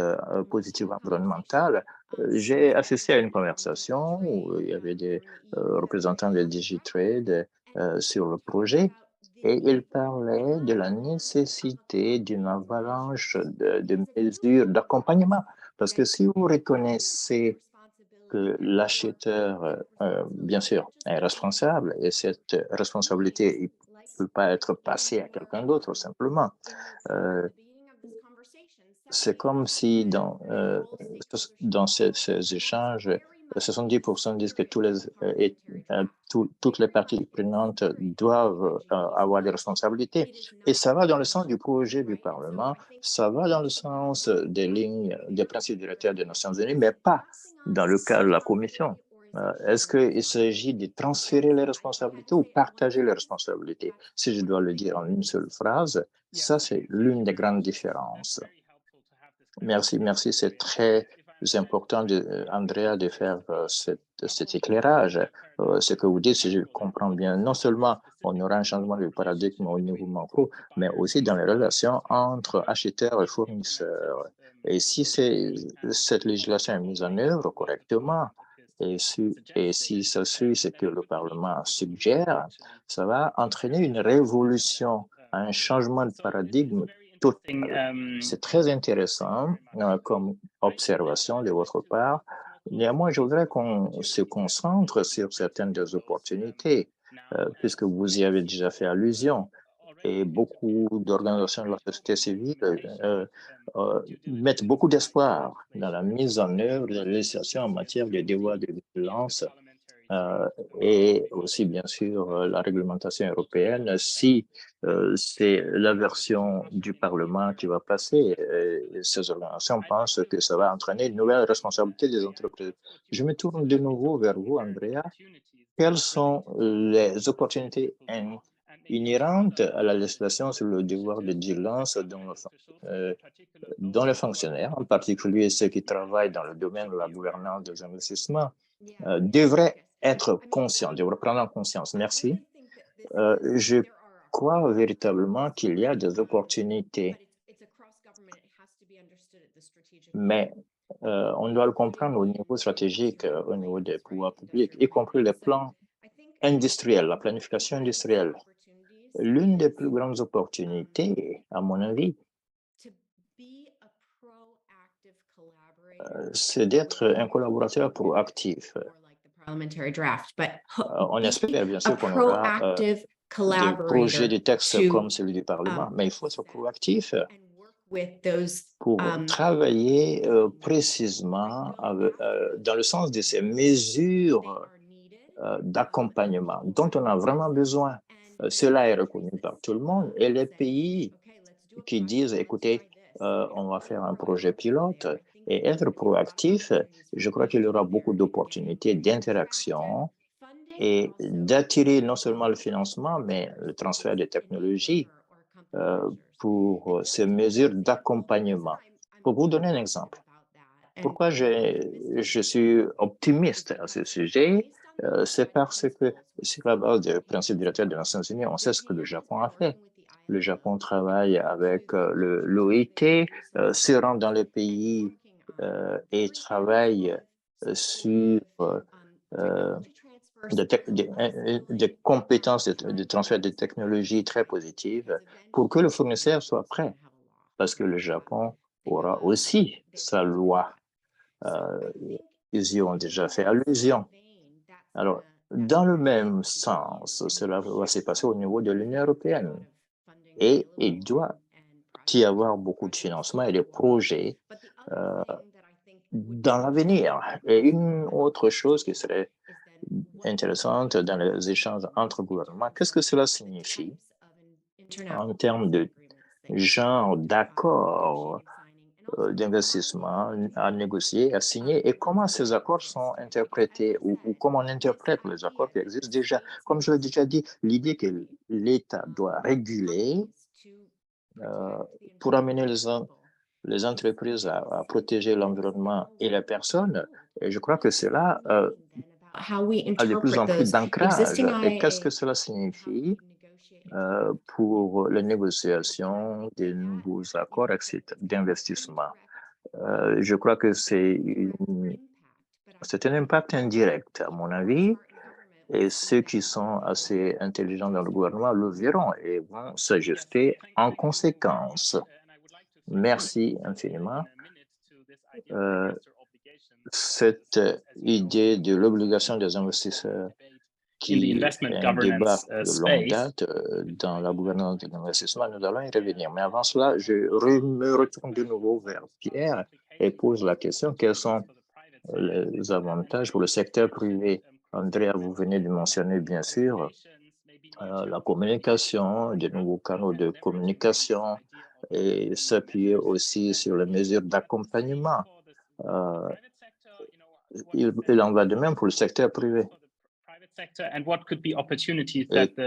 positives environnementales. J'ai assisté à une conversation où il y avait des représentants de DigiTrade sur le projet et ils parlaient de la nécessité d'une avalanche de mesures d'accompagnement. Parce que si vous reconnaissez que l'acheteur, bien sûr, est responsable et cette responsabilité ne peut pas être passée à quelqu'un d'autre simplement. C'est comme si dans ces échanges, 70% disent que toutes les parties prenantes doivent avoir des responsabilités. Et ça va dans le sens du projet du Parlement, ça va dans le sens des lignes, des principes directeurs des Nations Unies, mais pas dans le cas de la Commission. Est-ce qu'il s'agit de transférer les responsabilités ou partager les responsabilités? Si je dois le dire en une seule phrase, ça, c'est l'une des grandes différences. Merci. C'est très important, Andrea, de faire cet éclairage. Ce que vous dites, si je comprends bien, non seulement on aura un changement de paradigme au niveau macro, mais aussi dans les relations entre acheteurs et fournisseurs. Et si cette législation est mise en œuvre correctement, et si ça suit ce que le Parlement suggère, ça va entraîner une révolution, un changement de paradigme total. C'est très intéressant comme observation de votre part. Néanmoins, je voudrais qu'on se concentre sur certaines des opportunités, puisque vous y avez déjà fait allusion. Et beaucoup d'organisations de la société civile mettent beaucoup d'espoir dans la mise en œuvre de la législation en matière de devoir de vigilance et aussi, bien sûr, la réglementation européenne. Si c'est la version du Parlement qui va passer, ces organisations pensent que ça va entraîner une nouvelle responsabilité des entreprises. Je me tourne de nouveau vers vous, Andrea. Quelles sont les opportunités inhérentes à la législation sur le devoir de vigilance dont les fonctionnaires, en particulier ceux qui travaillent dans le domaine de la gouvernance des investissements, devraient être conscients, devraient prendre en conscience? Merci. Je crois véritablement qu'il y a des opportunités, mais on doit le comprendre au niveau stratégique, au niveau des pouvoirs publics, y compris les plans industriels, la planification industrielle. L'une des plus grandes opportunités, à mon avis, c'est d'être un collaborateur proactif. On espère bien sûr qu'on aura des projets de textes comme celui du Parlement, mais il faut être proactif pour travailler précisément dans le sens de ces mesures d'accompagnement dont on a vraiment besoin. Cela est reconnu par tout le monde et les pays qui disent, écoutez, on va faire un projet pilote et être proactif, je crois qu'il y aura beaucoup d'opportunités d'interaction et d'attirer non seulement le financement, mais le transfert de technologies pour ces mesures d'accompagnement. Pour vous donner un exemple, pourquoi je suis optimiste à ce sujet, c'est parce que sur la base des principes directeurs des Nations Unies, on sait ce que le Japon a fait. Le Japon travaille avec l'OIT, se rend dans les pays et travaille sur des compétences de transfert de technologies très positives pour que le fournisseur soit prêt parce que le Japon aura aussi sa loi. Ils y ont déjà fait allusion. Alors, dans le même sens, cela va se passer au niveau de l'Union européenne. Et il doit y avoir beaucoup de financement et de projets dans l'avenir. Et une autre chose qui serait intéressante dans les échanges entre gouvernements, qu'est-ce que cela signifie en termes de genre d'accord d'investissement à négocier, à signer, et comment ces accords sont interprétés ou comment on interprète les accords qui existent déjà. Comme je l'ai déjà dit, l'idée que l'État doit réguler pour amener les entreprises à protéger l'environnement et les personnes, et je crois que cela a de plus en plus d'ancrage. Et qu'est-ce que cela signifie pour les négociations des nouveaux accords d'investissement? Je crois que c'est un impact indirect, à mon avis, et ceux qui sont assez intelligents dans le gouvernement le verront et vont s'ajuster en conséquence. Merci infiniment. Cette idée de l'obligation des investisseurs qui est un débat de longue date dans la gouvernance de l'investissement, nous allons y revenir. Mais avant cela, je me retourne de nouveau vers Pierre et pose la question, quels sont les avantages pour le secteur privé? Andrea, vous venez de mentionner, bien sûr, la communication, de nouveaux canaux de communication et s'appuyer aussi sur les mesures d'accompagnement. Il en va de même pour le secteur privé. Et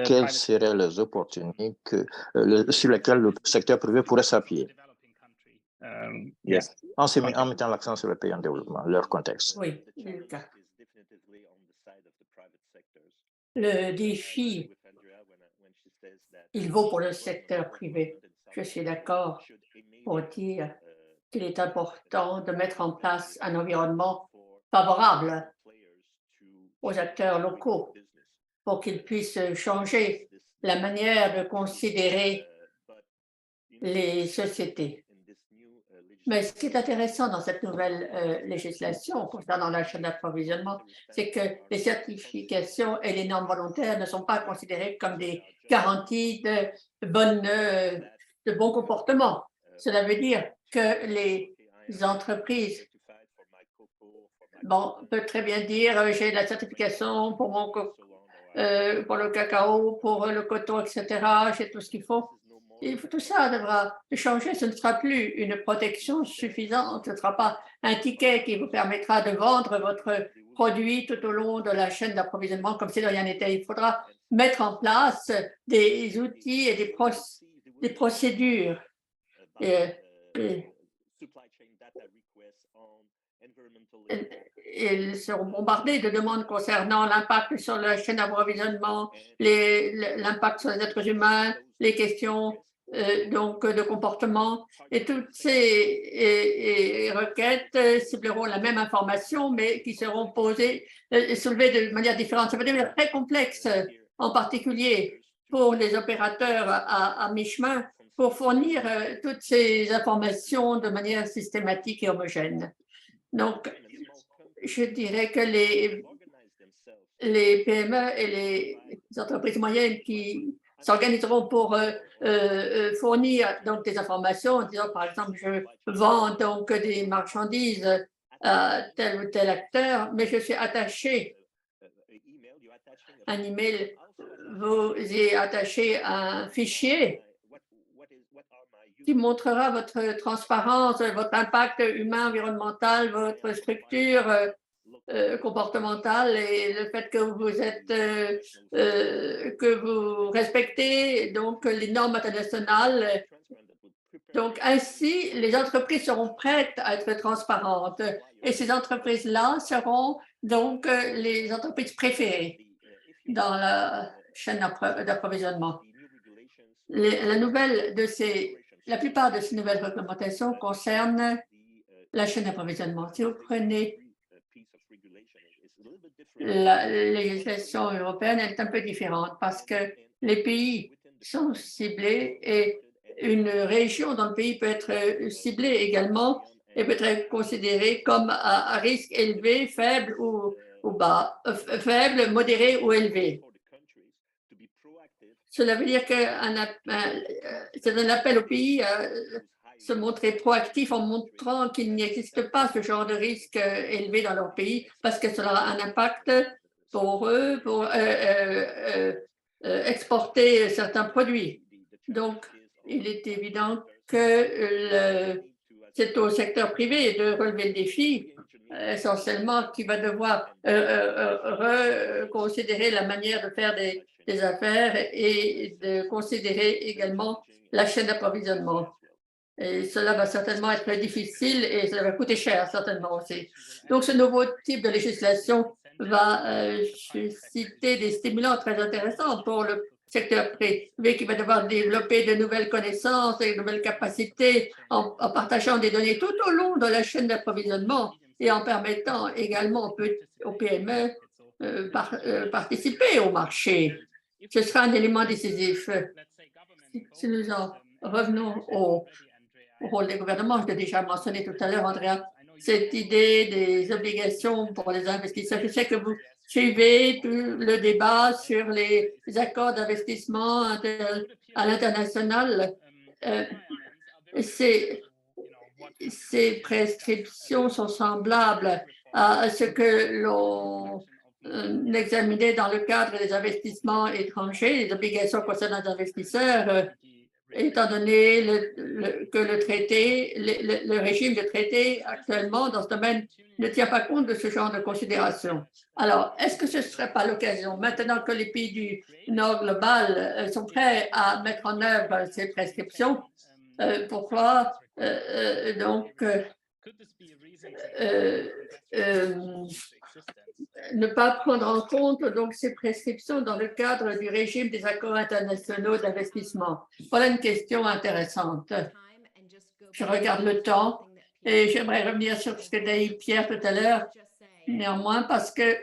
quelles seraient les opportunités sur lesquelles le secteur privé pourrait s'appuyer? En mettant l'accent sur les pays en développement, leur contexte. Oui, le défi, il vaut pour le secteur privé. Je suis d'accord pour dire qu'il est important de mettre en place un environnement favorable aux acteurs locaux pour qu'ils puissent changer la manière de considérer les sociétés. Mais ce qui est intéressant dans cette nouvelle législation concernant la chaîne d'approvisionnement, c'est que les certifications et les normes volontaires ne sont pas considérées comme des garanties de bon comportement. Cela veut dire que les entreprises peuvent très bien dire j'ai la certification pour pour le cacao, pour le coton, etc. J'ai tout ce qu'il faut. Tout ça devra changer. Ce ne sera plus une protection suffisante. Ce ne sera pas un ticket qui vous permettra de vendre votre produit tout au long de la chaîne d'approvisionnement comme si de rien n'était. Il faudra mettre en place des outils et des procédures. Ils seront bombardés de demandes concernant l'impact sur la chaîne d'approvisionnement, l'impact sur les êtres humains, les questions donc de comportement. Et toutes ces requêtes cibleront la même information, mais qui seront posées, soulevées de manière différente. Ça veut dire très complexe, en particulier pour les opérateurs à mi-chemin, pour fournir toutes ces informations de manière systématique et homogène. Donc, je dirais que les PME et les entreprises moyennes qui s'organiseront pour fournir donc des informations en disant, par exemple, je vends donc des marchandises à tel ou tel acteur, mais je suis attaché. Un email, vous y attachez un fichier qui montrera votre transparence, votre impact humain, environnemental, votre structure comportementale et le fait que vous êtes, que vous respectez donc les normes internationales. Donc ainsi, les entreprises seront prêtes à être transparentes et ces entreprises-là seront donc les entreprises préférées dans la chaîne d'approvisionnement. La plupart de ces nouvelles réglementations concernent la chaîne d'approvisionnement. Si vous prenez la législation européenne, elle est un peu différente parce que les pays sont ciblés et une région dans le pays peut être ciblée également et peut être considérée comme à risque élevé, faible ou bas, faible, modéré ou élevé. Cela veut dire que c'est un appel au pays à se montrer proactif en montrant qu'il n'existe pas ce genre de risque élevé dans leur pays parce que cela a un impact pour eux, pour exporter certains produits. Donc, il est évident que c'est au secteur privé de relever le défi, essentiellement, qui va devoir reconsidérer la manière de faire des affaires et de considérer également la chaîne d'approvisionnement. Et cela va certainement être difficile et cela va coûter cher, certainement aussi. Donc, ce nouveau type de législation va susciter des stimulants très intéressants pour le secteur privé qui va devoir développer de nouvelles connaissances et de nouvelles capacités en partageant des données tout au long de la chaîne d'approvisionnement et en permettant également aux PME participer au marché. Ce sera un élément décisif. Si nous en revenons au rôle des gouvernements, je l'ai déjà mentionné tout à l'heure, Andrea, cette idée des obligations pour les investisseurs. Je sais que vous suivez tout le débat sur les accords d'investissement à l'international. Ces prescriptions sont semblables à ce que l'on examinait dans le cadre des investissements étrangers, les obligations concernant les investisseurs, étant donné que le régime de traité actuellement dans ce domaine ne tient pas compte de ce genre de considérations. Alors, est-ce que ce ne serait pas l'occasion, maintenant que les pays du Nord global sont prêts à mettre en œuvre ces prescriptions, pourquoi ne pas prendre en compte donc ces prescriptions dans le cadre du régime des accords internationaux d'investissement? Voilà une question intéressante. Je regarde le temps et j'aimerais revenir sur ce que dit Pierre tout à l'heure, néanmoins, parce que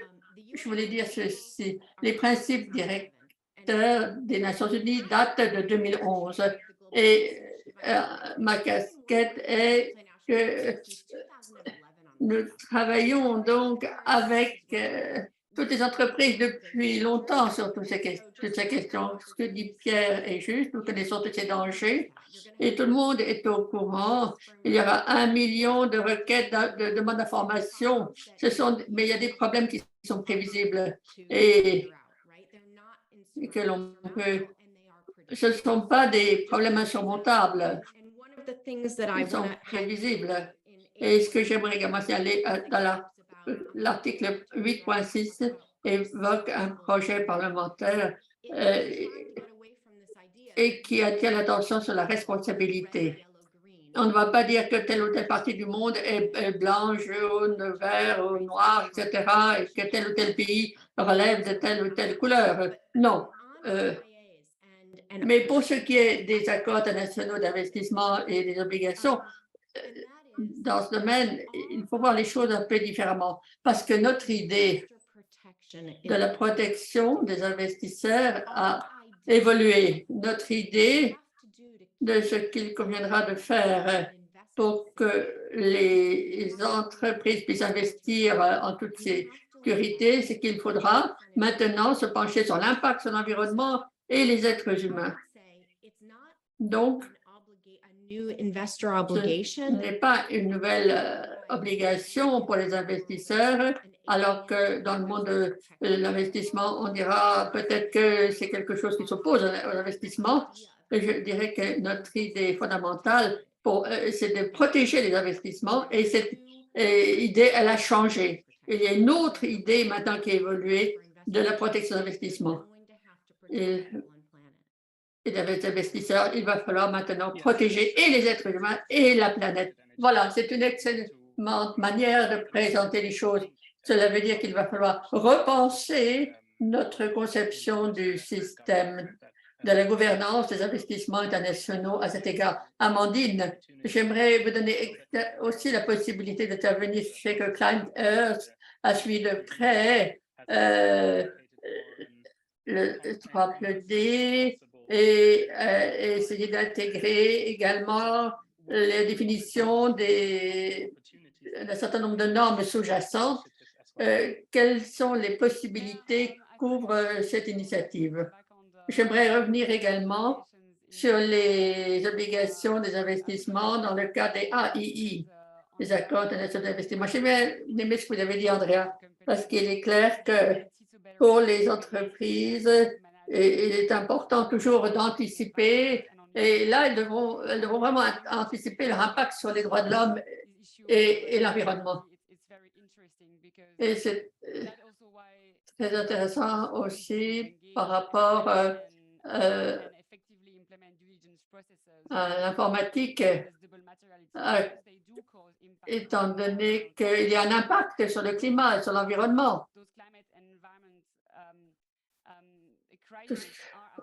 je voulais dire ceci. Les principes directeurs des Nations Unies datent de 2011 et ma casquette est que nous travaillons donc avec toutes les entreprises depuis longtemps sur toutes ces questions. Ce que dit Pierre est juste, nous connaissons tous ces dangers et tout le monde est au courant. Il y aura 1 million de requêtes de demandes d'information, mais il y a des problèmes qui sont prévisibles et que l'on peut. Ce ne sont pas des problèmes insurmontables, ils sont prévisibles. Et ce que j'aimerais également signaler dans l'article 8.6 évoque un projet parlementaire et qui attire l'attention sur la responsabilité. On ne va pas dire que telle ou telle partie du monde est blanc, jaune, vert ou noir, etc., et que tel ou tel pays relève de telle ou telle couleur. Non. Mais pour ce qui est des accords internationaux d'investissement et des obligations, dans ce domaine, il faut voir les choses un peu différemment parce que notre idée de la protection des investisseurs a évolué. Notre idée de ce qu'il conviendra de faire pour que les entreprises puissent investir en toute sécurité, c'est qu'il faudra maintenant se pencher sur l'impact sur l'environnement et les êtres humains. Donc, ce n'est pas une nouvelle obligation pour les investisseurs, alors que dans le monde de l'investissement, on dira peut-être que c'est quelque chose qui s'oppose aux investissements. Je dirais que notre idée fondamentale, c'est de protéger les investissements et cette idée, elle a changé. Il y a une autre idée maintenant qui a évolué de la protection des investissements. Et les investisseurs, il va falloir maintenant protéger et les êtres humains et la planète. Voilà, c'est une excellente manière de présenter les choses. Cela veut dire qu'il va falloir repenser notre conception du système de la gouvernance des investissements internationaux à cet égard. Amandine, j'aimerais vous donner aussi la possibilité d'intervenir. Je sais que Climate Earth a suivi de près le 3D et essayer d'intégrer également la définition d'un certain nombre de normes sous-jacentes. Quelles sont les possibilités qu'ouvre cette initiative? J'aimerais revenir également sur les obligations des investissements dans le cas des AII, les accords internationaux d'investissement. J'ai bien aimé ce que vous avez dit, Andrea, parce qu'il est clair que pour les entreprises, il est important toujours d'anticiper. Et là, elles devront vraiment anticiper leur impact sur les droits de l'homme et l'environnement. Et c'est très intéressant aussi par rapport à l'informatique, étant donné qu'il y a un impact sur le climat et sur l'environnement.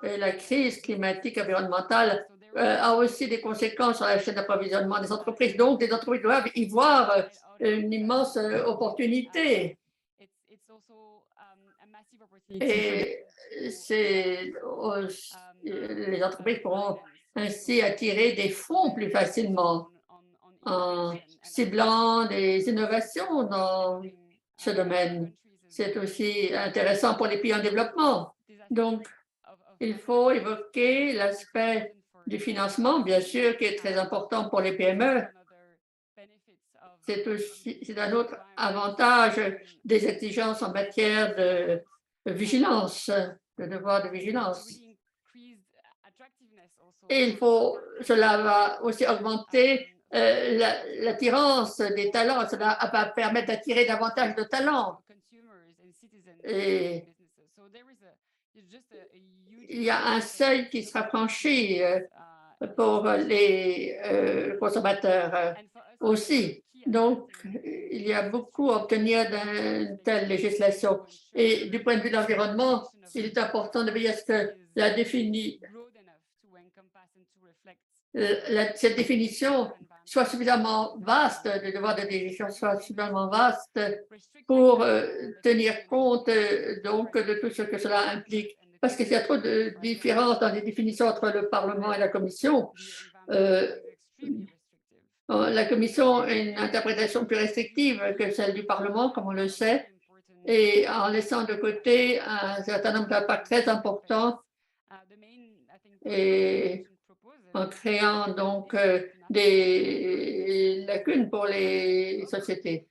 Et la crise climatique environnementale a aussi des conséquences sur la chaîne d'approvisionnement des entreprises. Donc, les entreprises doivent y voir une immense opportunité. Et les entreprises pourront ainsi attirer des fonds plus facilement en ciblant des innovations dans ce domaine. C'est aussi intéressant pour les pays en développement. Donc, il faut évoquer l'aspect du financement, bien sûr, qui est très important pour les PME. C'est un autre avantage des exigences en matière de vigilance, de devoir de vigilance. Et cela va aussi augmenter l'attirance des talents. Cela va permettre d'attirer davantage de talents. Et il y a un seuil qui sera franchi pour les consommateurs aussi. Donc, il y a beaucoup à obtenir d'une telle législation. Et du point de vue de l'environnement, il est important de veiller à ce que cette définition soit suffisamment vaste, le devoir de décision soit suffisamment vaste pour tenir compte donc de tout ce que cela implique. Parce qu'il y a trop de différences dans les définitions entre le Parlement et la Commission. La Commission a une interprétation plus restrictive que celle du Parlement, comme on le sait, et en laissant de côté un certain nombre d'impacts très importants et en créant donc des lacunes pour les sociétés.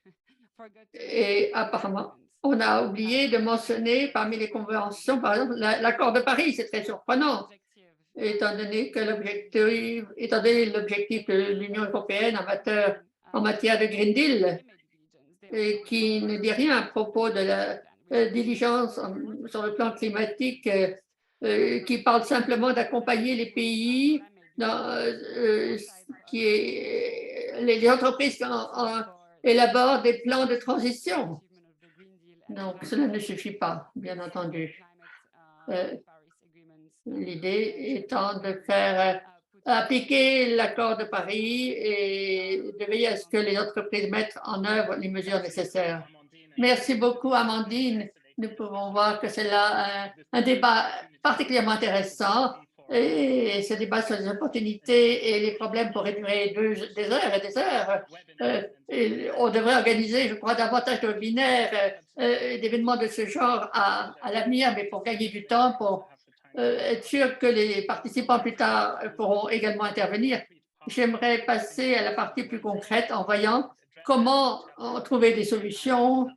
Et apparemment, on a oublié de mentionner parmi les conventions, par exemple, l'accord de Paris. C'est très surprenant, étant donné l'objectif de l'Union européenne en matière de Green Deal, et qui ne dit rien à propos de la diligence sur le plan climatique, qui parle simplement d'accompagner les pays les entreprises qui élaborent des plans de transition. Donc, cela ne suffit pas, bien entendu. L'idée étant de faire appliquer l'accord de Paris et de veiller à ce que les entreprises mettent en œuvre les mesures nécessaires. Merci beaucoup, Amandine. Nous pouvons voir que c'est là un débat particulièrement intéressant. Et ce débat sur les opportunités et les problèmes pourraient durer des heures et des heures. On devrait organiser, je crois, davantage de webinaires, d'événements de ce genre à l'avenir, mais pour gagner du temps, pour être sûr que les participants plus tard pourront également intervenir. J'aimerais passer à la partie plus concrète en voyant comment trouver des solutions,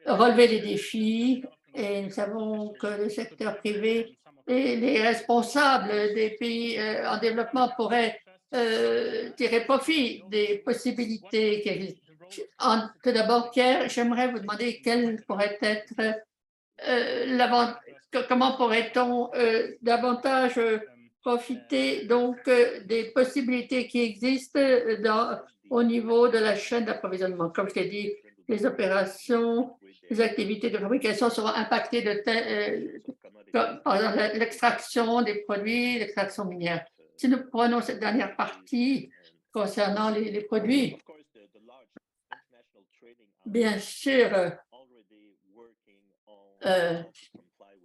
relever les défis. Et nous savons que le secteur privé et les responsables des pays en développement pourraient tirer profit des possibilités qui existent. Tout d'abord, Pierre, j'aimerais vous demander quel pourrait être comment pourrait-on davantage profiter donc des possibilités qui existent au niveau de la chaîne d'approvisionnement. Comme je l'ai dit, les opérations, les activités de fabrication seront impactées par exemple l'extraction des produits, l'extraction minière. Si nous prenons cette dernière partie concernant les produits, bien sûr,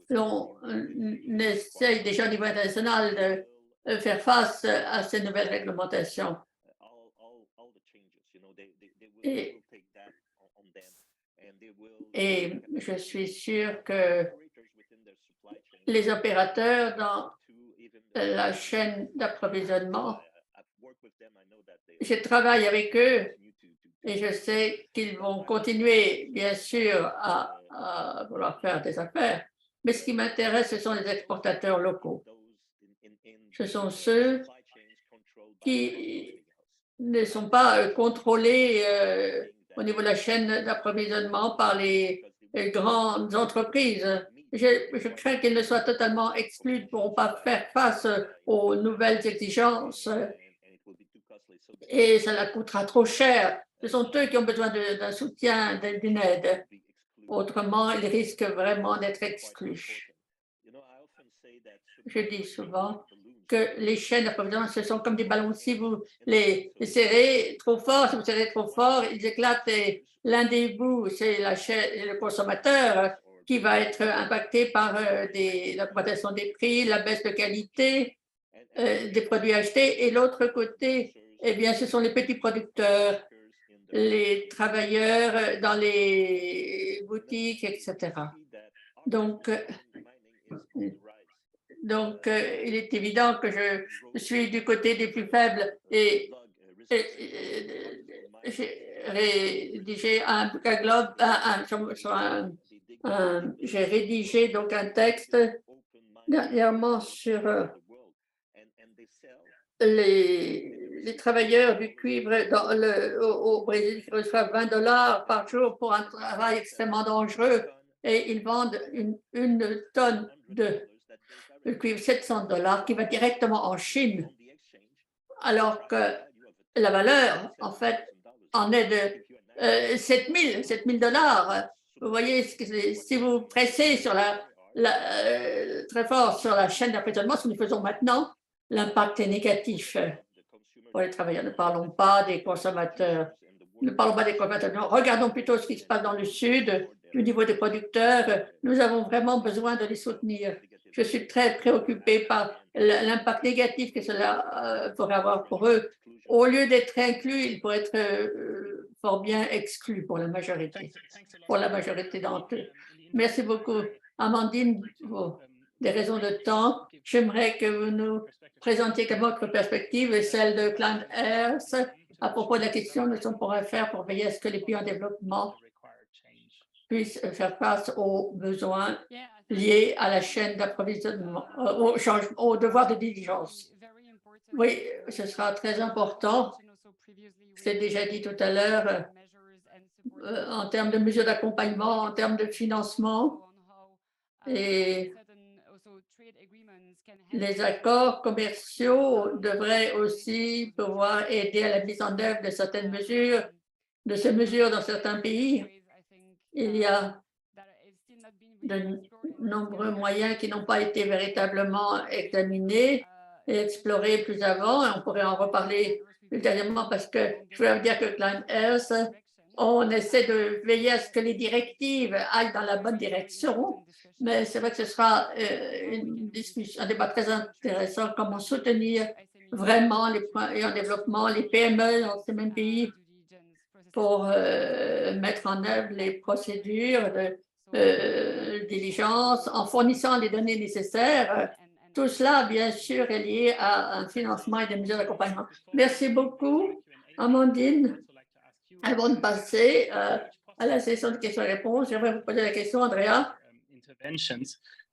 l'on essaye déjà au niveau international de faire face à ces nouvelles réglementations. Et je suis sûr que les opérateurs dans la chaîne d'approvisionnement, je travaille avec eux et je sais qu'ils vont continuer, bien sûr, à vouloir faire des affaires. Mais ce qui m'intéresse, ce sont les exportateurs locaux. Ce sont ceux qui ne sont pas contrôlés au niveau de la chaîne d'approvisionnement par les grandes entreprises. Je crains qu'ils ne soient totalement exclus, ne pourront pas faire face aux nouvelles exigences et ça leur coûtera trop cher. Ce sont eux qui ont besoin d'un soutien, d'une aide. Autrement, ils risquent vraiment d'être exclus. Je dis souvent que les chaînes d'approvisionnement, ce sont comme des ballons. Si vous les serrez trop fort, si vous serrez trop fort, ils éclatent et l'un des bouts, c'est le consommateur qui va être impacté par l'augmentation des prix, la baisse de qualité des produits achetés. Et l'autre côté, eh bien, ce sont les petits producteurs, les travailleurs dans les boutiques, etc. Donc, il est évident que je suis du côté des plus faibles et j'ai rédigé j'ai rédigé donc un texte dernièrement sur les travailleurs du cuivre au Brésil qui reçoivent $20 par jour pour un travail extrêmement dangereux et ils vendent une tonne de cuivre $700 qui va directement en Chine, alors que la valeur, en fait, en est de $7 000. Vous voyez, si vous pressez sur très fort sur la chaîne d'approvisionnement, ce que nous faisons maintenant, l'impact est négatif pour les travailleurs. Ne parlons pas des consommateurs. Ne parlons pas des consommateurs. Non, regardons plutôt ce qui se passe dans le sud, du niveau des producteurs. Nous avons vraiment besoin de les soutenir. Je suis très préoccupée par l'impact négatif que cela pourrait avoir pour eux. Au lieu d'être inclus, ils pourraient être fort bien exclus pour la majorité d'entre eux. Merci beaucoup. Amandine, pour des raisons de temps, j'aimerais que vous nous présentiez également votre perspective et celle de Climate Earth à propos de la question de ce qu'on pourrait faire pour veiller à ce que les pays en développement puissent faire face aux besoins liés à la chaîne d'approvisionnement, au devoir de diligence. Oui, ce sera très important. Je l'ai déjà dit tout à l'heure, en termes de mesures d'accompagnement, en termes de financement, et les accords commerciaux devraient aussi pouvoir aider à la mise en œuvre de certaines mesures, de ces mesures dans certains pays. Il y a de nombreux moyens qui n'ont pas été véritablement examinés et explorés plus avant. Et on pourrait en reparler ultérieurement parce que je voulais vous dire que Climate Earth, on essaie de veiller à ce que les directives aillent dans la bonne direction. Mais c'est vrai que ce sera une discussion, un débat très intéressant, comment soutenir vraiment les pays en développement, les PME dans ces mêmes pays pour mettre en œuvre les procédures de diligence en fournissant les données nécessaires. Tout cela, bien sûr, est lié à un financement et des mesures d'accompagnement. Merci beaucoup, Amandine. Avant de passer à la session de questions-réponses, j'aimerais vous poser la question, Andrea.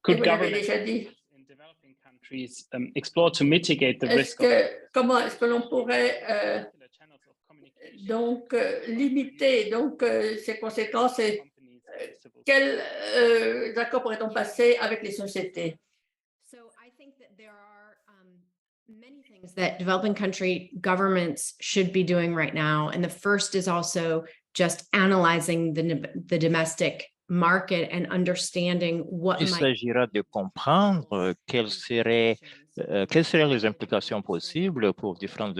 Et vous l'avez déjà dit. Comment est-ce que l'on pourrait limiter ces conséquences et quels accords pourrait-on passer avec les sociétés? Many things that developing country governments should be doing right now. And the first is also just analyzing the domestic market and understanding what Il s'agira de comprendre quelles seraient les implications possibles pour différentes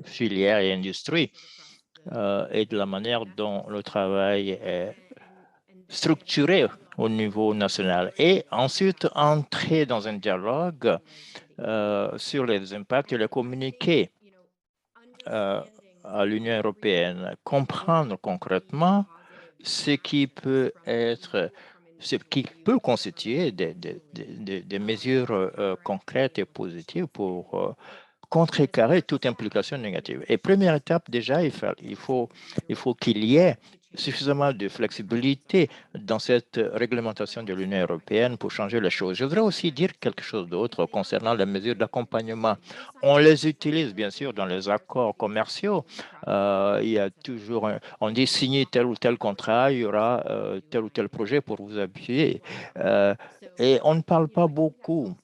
filières et industries et de la manière dont le travail est structuré au niveau national et ensuite entrer dans un dialogue sur les impacts et les communiquer à l'Union européenne, comprendre concrètement ce qui peut être, ce qui peut constituer des mesures concrètes et positives pour contrecarrer toute implication négative. Et première étape, déjà, il faut qu'il y ait suffisamment de flexibilité dans cette réglementation de l'Union européenne pour changer les choses. Je voudrais aussi dire quelque chose d'autre concernant les mesures d'accompagnement. On les utilise, bien sûr, dans les accords commerciaux. Il y a toujours, on dit signer tel ou tel contrat, il y aura tel ou tel projet pour vous appuyer. Et on ne parle pas beaucoup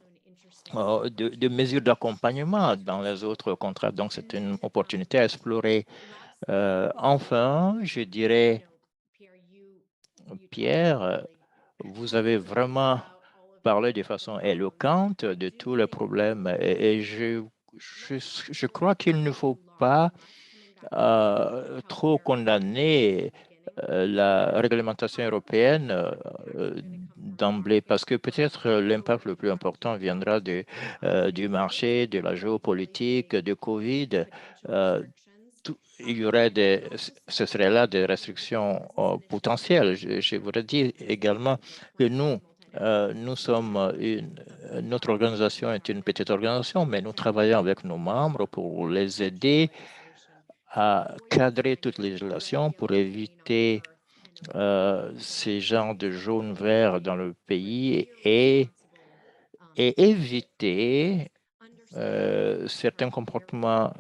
de mesures d'accompagnement dans les autres contrats. Donc, c'est une opportunité à explorer. Enfin, je dirais, Pierre, vous avez vraiment parlé de façon éloquente de tous les problèmes et je crois qu'il ne faut pas trop condamner la réglementation européenne d'emblée, parce que peut-être l'impact le plus important viendra du marché, de la géopolitique, de Covid. Il y aurait ce serait là des restrictions potentielles. Je voudrais dire également que nous sommes notre organisation est une petite organisation, mais nous travaillons avec nos membres pour les aider à cadrer toute législation pour éviter ces genres de jaune-vert dans le pays et éviter certains comportements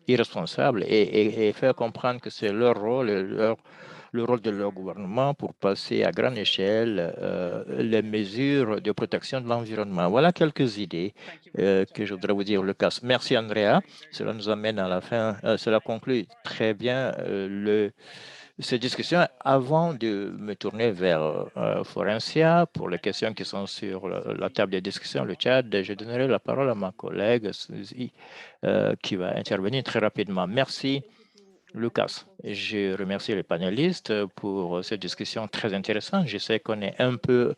irresponsables et faire comprendre que c'est leur rôle et le rôle de leur gouvernement pour passer à grande échelle les mesures de protection de l'environnement. Voilà quelques idées que je voudrais vous dire, Lucas. Merci, Andrea. Cela nous amène à la fin. Cela conclut très bien cette discussion. Avant de me tourner vers Forencia pour les questions qui sont sur la table de discussion, le chat, je donnerai la parole à ma collègue Suzy qui va intervenir très rapidement. Merci, Lucas. Je remercie les panélistes pour cette discussion très intéressante. Je sais qu'on est un peu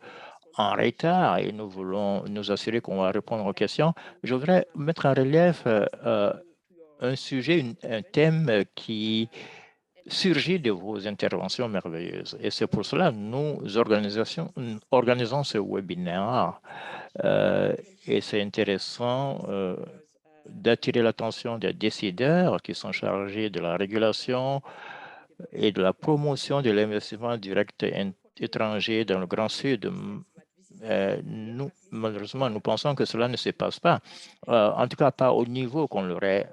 en retard et nous voulons nous assurer qu'on va répondre aux questions. Je voudrais mettre en relief un sujet, un thème qui surgit de vos interventions merveilleuses. Et c'est pour cela que nous organisons ce webinaire. Et c'est intéressant d'attirer l'attention des décideurs qui sont chargés de la régulation et de la promotion de l'investissement direct étranger dans le Grand Sud. Nous, malheureusement, nous pensons que cela ne se passe pas, en tout cas pas au niveau qu'on l'aurait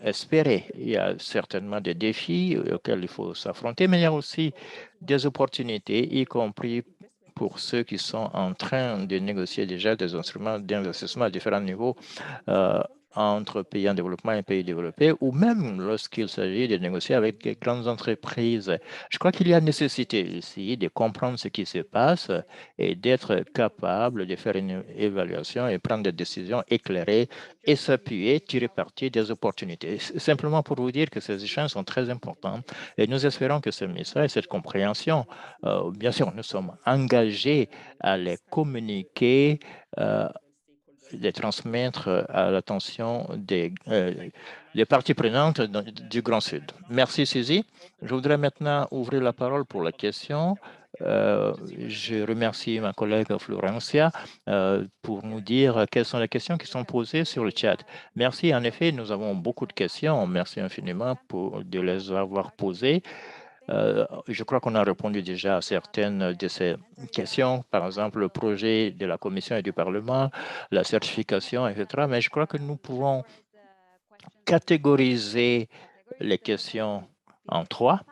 espérer. Il y a certainement des défis auxquels il faut s'affronter, mais il y a aussi des opportunités, y compris pour ceux qui sont en train de négocier déjà des instruments d'investissement à différents niveaux entre pays en développement et pays développés, ou même lorsqu'il s'agit de négocier avec des grandes entreprises. Je crois qu'il y a nécessité ici de comprendre ce qui se passe et d'être capable de faire une évaluation et prendre des décisions éclairées et s'appuyer, tirer parti des opportunités. Simplement pour vous dire que ces échanges sont très importants et nous espérons que ce message, cette compréhension, bien sûr, nous sommes engagés à les communiquer, les transmettre à l'attention des parties prenantes du Grand Sud. Merci, Suzy. Je voudrais maintenant ouvrir la parole pour la question. Je remercie ma collègue Florencia pour nous dire quelles sont les questions qui sont posées sur le chat. Merci. En effet, nous avons beaucoup de questions. Merci infiniment de les avoir posées. Je crois qu'on a répondu déjà à certaines de ces questions, par exemple le projet de la Commission et du Parlement, la certification, etc. Mais je crois que nous pouvons catégoriser les questions en trois.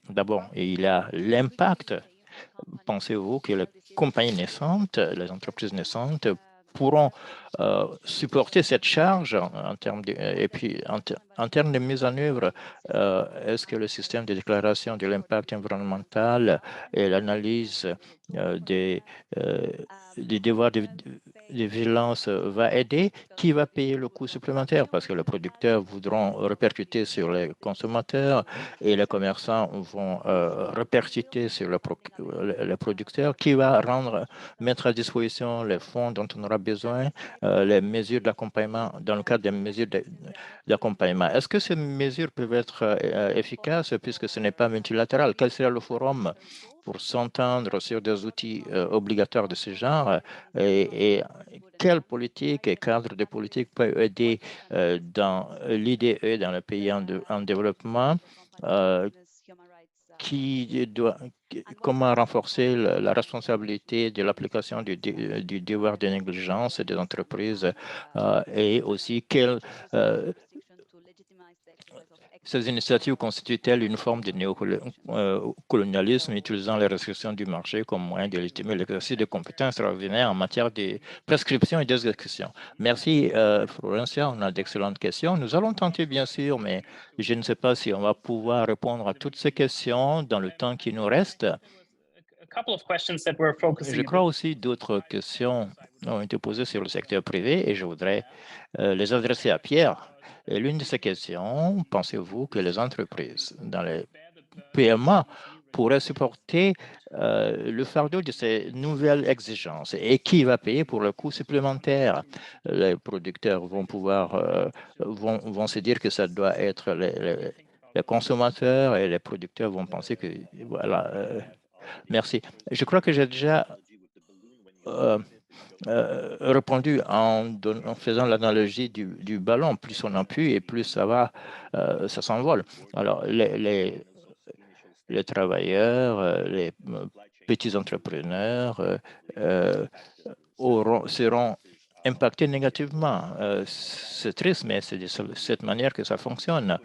D'abord, il y a l'impact. Pensez-vous que les compagnies naissantes, les entreprises naissantes pourront supporter cette charge en termes de, et puis en termes de mise en œuvre, est-ce que le système de déclaration de l'impact environnemental et l'analyse des devoirs de vigilance va aider, qui va payer le coût supplémentaire? Parce que les producteurs voudront répercuter sur les consommateurs et les commerçants vont répercuter sur les producteurs. Qui va mettre à disposition les fonds dont on aura besoin, les mesures d'accompagnement, dans le cadre des mesures d'accompagnement? Est-ce que ces mesures peuvent être efficaces puisque ce n'est pas multilatéral? Quel sera le forum pour s'entendre sur des outils obligatoires de ce genre et quelle politique et cadre de politique peut aider dans l'IDE, dans le pays en développement, comment renforcer la responsabilité de l'application du devoir de négligence des entreprises et aussi ces initiatives constituent-elles une forme de néocolonialisme utilisant les restrictions du marché comme moyen de légitimer l'exercice de compétences extraordinaires en matière de prescription et d'exécution? Merci, Florencia. On a d'excellentes questions. Nous allons tenter, bien sûr, mais je ne sais pas si on va pouvoir répondre à toutes ces questions dans le temps qui nous reste. Je crois aussi d'autres questions ont été posées sur le secteur privé et je voudrais les adresser à Pierre. Et l'une de ces questions, pensez-vous que les entreprises dans les PMA pourraient supporter le fardeau de ces nouvelles exigences et qui va payer pour le coût supplémentaire? Les producteurs vont vont se dire que ça doit être les consommateurs et les producteurs vont penser que voilà. Merci. Je crois que j'ai déjà répondu en faisant l'analogie du ballon. Plus on appuie et plus ça s'envole. Alors, les travailleurs, les petits entrepreneurs seront impactés négativement. C'est triste, mais c'est de cette manière que ça fonctionne.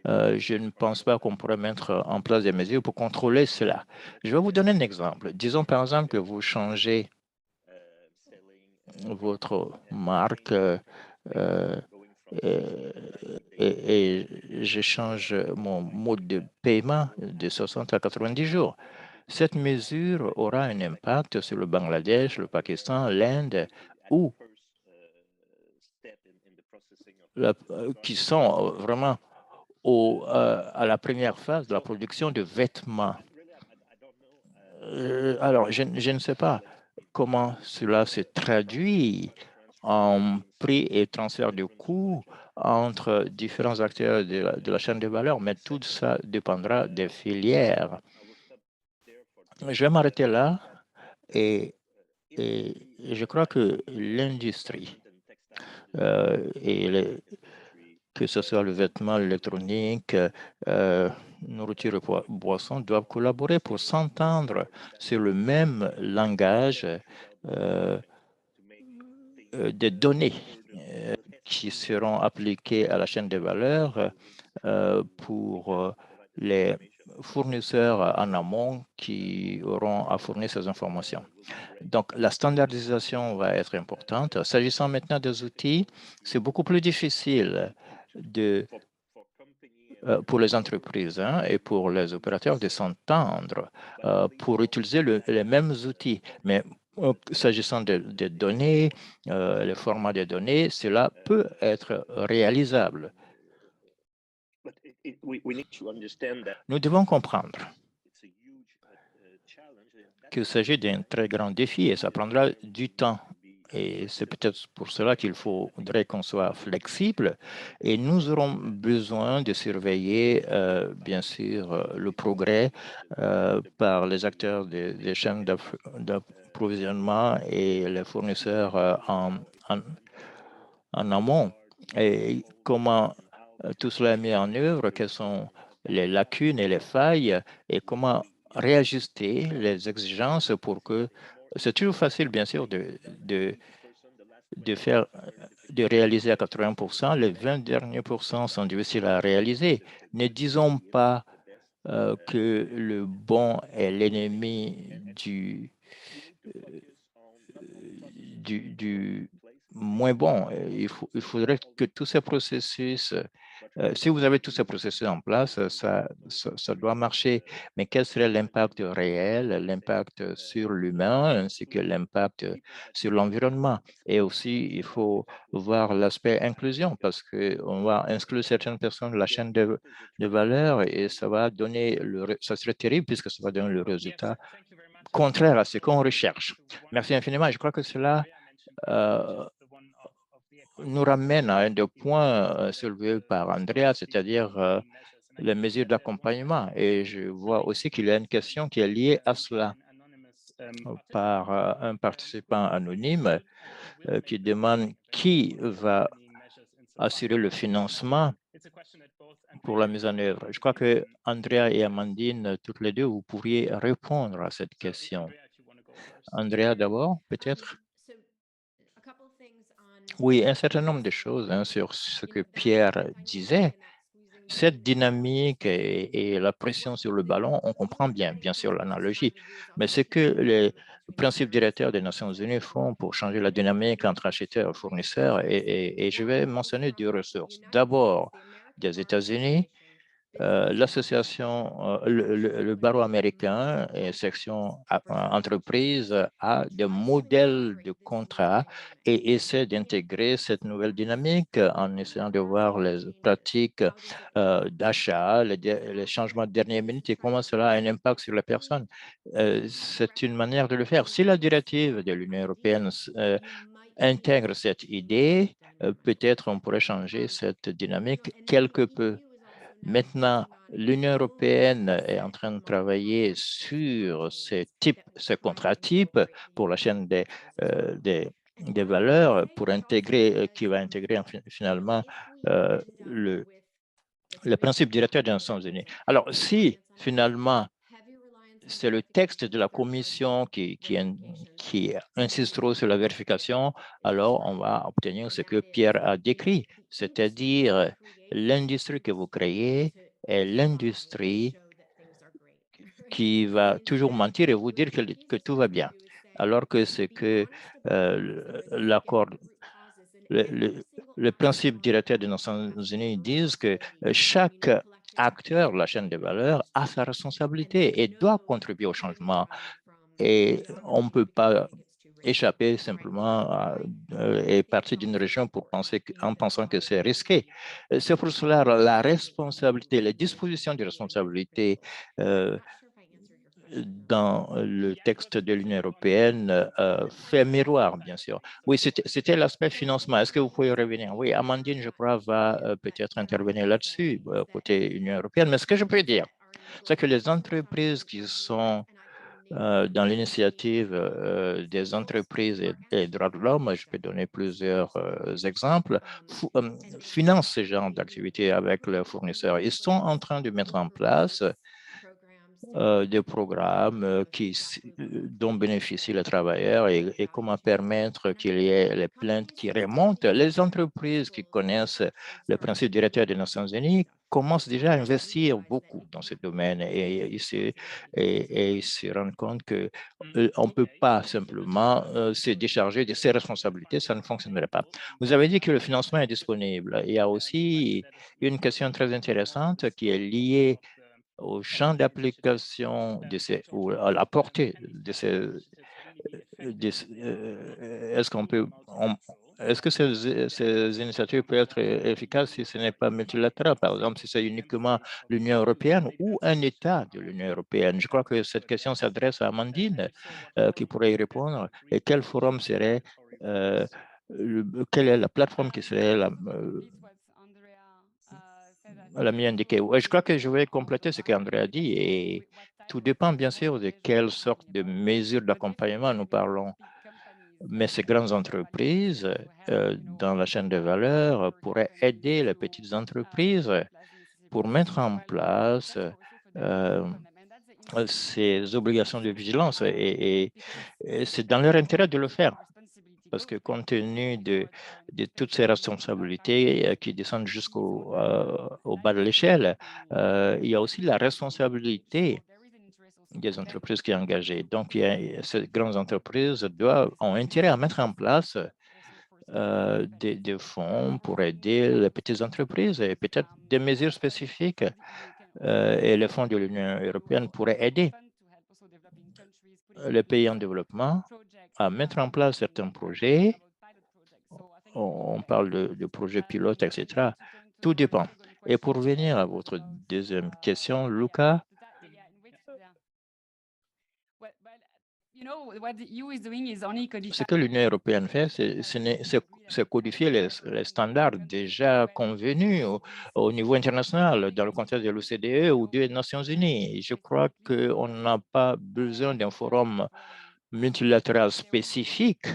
Je ne pense pas qu'on pourrait mettre en place des mesures pour contrôler cela. Je vais vous donner un exemple. Disons par exemple que vous changez votre marque et je change mon mode de paiement de 60 à 90 jours. Cette mesure aura un impact sur le Bangladesh, le Pakistan, l'Inde, qui sont vraiment à la première phase de la production de vêtements. Alors, je ne sais pas comment cela se traduit en prix et transfert de coûts entre différents acteurs de la chaîne de valeur, mais tout ça dépendra des filières. Je vais m'arrêter là et je crois que l'industrie que ce soit le vêtement, l'électronique, nourriture et boisson, doivent collaborer pour s'entendre sur le même langage des données qui seront appliquées à la chaîne de valeur pour les fournisseurs en amont qui auront à fournir ces informations. Donc, la standardisation va être importante. S'agissant maintenant des outils, c'est beaucoup plus difficile pour les entreprises et pour les opérateurs de s'entendre pour utiliser les mêmes outils. Mais s'agissant des données, les formats des données, cela peut être réalisable. Nous devons comprendre qu'il s'agit d'un très grand défi et ça prendra du temps. Et c'est peut-être pour cela qu'il faudrait qu'on soit flexible et nous aurons besoin de surveiller, bien sûr, le progrès par les acteurs des chaînes d'approvisionnement et les fournisseurs en amont. Et comment tout cela est mis en œuvre, quelles sont les lacunes et les failles et comment réajuster les exigences pour que c'est toujours facile, bien sûr, de réaliser à 80%. Les 20 derniers pourcents sont difficiles à réaliser. Ne disons pas que le bon est l'ennemi moins bon. Il faudrait que tous ces processus, si vous avez tous ces processus en place, ça doit marcher. Mais quel serait l'impact réel, l'impact sur l'humain, ainsi que l'impact sur l'environnement? Et aussi, il faut voir l'aspect inclusion, parce qu'on va inclure certaines personnes de la chaîne de valeur et ça va donner, ça serait terrible puisque ça va donner le résultat contraire à ce qu'on recherche. Merci infiniment. Je crois que cela nous ramène à un des points soulevés par Andrea, c'est-à-dire les mesures d'accompagnement. Et je vois aussi qu'il y a une question qui est liée à cela par un participant anonyme qui demande qui va assurer le financement pour la mise en œuvre. Je crois que Andrea et Amandine, toutes les deux, vous pourriez répondre à cette question. Andrea d'abord, peut-être? Oui, un certain nombre de choses sur ce que Pierre disait. Cette dynamique et la pression sur le ballon, on comprend bien sûr, l'analogie. Mais ce que les principes directeurs des Nations Unies font pour changer la dynamique entre acheteurs et fournisseurs, et je vais mentionner deux ressources. D'abord, des États-Unis, l'association, le barreau américain et section entreprise a des modèles de contrats et essaie d'intégrer cette nouvelle dynamique en essayant de voir les pratiques d'achat, les changements de dernière minute et comment cela a un impact sur les personnes. C'est une manière de le faire. Si la directive de l'Union européenne intègre cette idée, peut-être on pourrait changer cette dynamique quelque peu. Maintenant, l'Union européenne est en train de travailler sur ces contrats types pour la chaîne des valeurs, pour intégrer, qui va intégrer finalement le principe directeur des Nations Unies. Alors, si finalement c'est le texte de la Commission qui insiste trop sur la vérification, alors on va obtenir ce que Pierre a décrit, c'est-à-dire l'industrie que vous créez est l'industrie qui va toujours mentir et vous dire que tout va bien, alors que c'est que l'accord, le principe directeur des Nations Unies disent que chaque acteur de la chaîne de valeur a sa responsabilité et doit contribuer au changement. Et on ne peut pas échapper simplement et partir d'une région en pensant que c'est risqué. C'est pour cela la responsabilité, les dispositions de responsabilité dans le texte de l'Union européenne fait miroir, bien sûr. Oui, c'était l'aspect financement. Est-ce que vous pouvez revenir? Oui, Amandine, je crois, va peut-être intervenir là-dessus, côté Union européenne. Mais ce que je peux dire, c'est que les entreprises qui sont dans l'initiative des entreprises et droits de l'homme, je peux donner plusieurs exemples, financent ce genre d'activités avec leurs fournisseurs. Ils sont en train de mettre en place des programmes dont bénéficient les travailleurs et comment permettre qu'il y ait les plaintes qui remontent. Les entreprises qui connaissent le principe directeur des Nations Unies commencent déjà à investir beaucoup dans ce domaine et ils se rendent compte qu'on ne peut pas simplement se décharger de ses responsabilités, ça ne fonctionnerait pas. Vous avez dit que le financement est disponible. Il y a aussi une question très intéressante qui est liée au champ d'application ou à la portée de ces, est-ce qu'on peut, est-ce que ces initiatives peuvent être efficaces si ce n'est pas multilatéral, par exemple, si c'est uniquement l'Union européenne ou un État de l'Union européenne? Je crois que cette question s'adresse à Amandine qui pourrait y répondre. Et quel forum serait, quelle est la plateforme qui serait la mieux indiquée? Ouais, je crois que je vais compléter ce qu'André a dit et tout dépend bien sûr de quelle sorte de mesures d'accompagnement nous parlons. Mais ces grandes entreprises dans la chaîne de valeur pourraient aider les petites entreprises pour mettre en place ces obligations de vigilance et c'est dans leur intérêt de le faire. Parce que compte tenu de toutes ces responsabilités qui descendent jusqu'au au bas de l'échelle, il y a aussi la responsabilité des entreprises qui sont engagées. Donc, ces grandes entreprises ont intérêt à mettre en place des fonds pour aider les petites entreprises et peut-être des mesures spécifiques et les fonds de l'Union européenne pourraient aider les pays en développement à mettre en place certains projets. On parle de projets pilotes, etc. Tout dépend. Et pour revenir à votre deuxième question, Luca, ce que l'Union européenne fait, c'est codifier les standards déjà convenus au niveau international, dans le contexte de l'OCDE ou des Nations unies. Je crois qu'on n'a pas besoin d'un forum multilatéral spécifique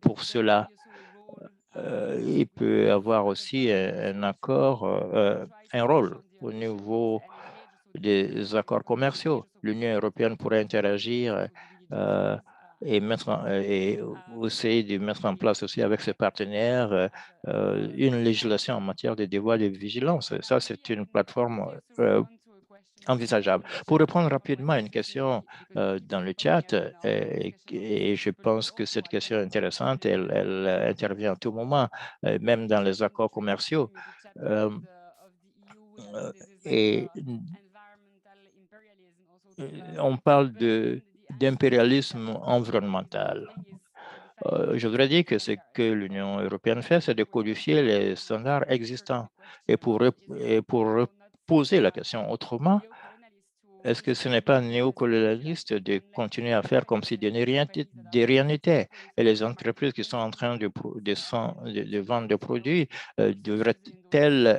pour cela. Il peut avoir aussi un accord, un rôle au niveau des accords commerciaux. L'Union européenne pourrait interagir et essayer de mettre en place aussi avec ses partenaires une législation en matière de devoirs de vigilance. Ça, c'est une plateforme envisageable. Pour répondre rapidement à une question dans le chat, et je pense que cette question est intéressante, elle intervient à tout moment, même dans les accords commerciaux. Et on parle d'impérialisme environnemental. Je voudrais dire que ce que l'Union européenne fait, c'est de codifier les standards existants. Et pour poser la question autrement, est-ce que ce n'est pas néocolonialiste de continuer à faire comme si de rien n'était? Et les entreprises qui sont en train de vendre des produits devraient-elles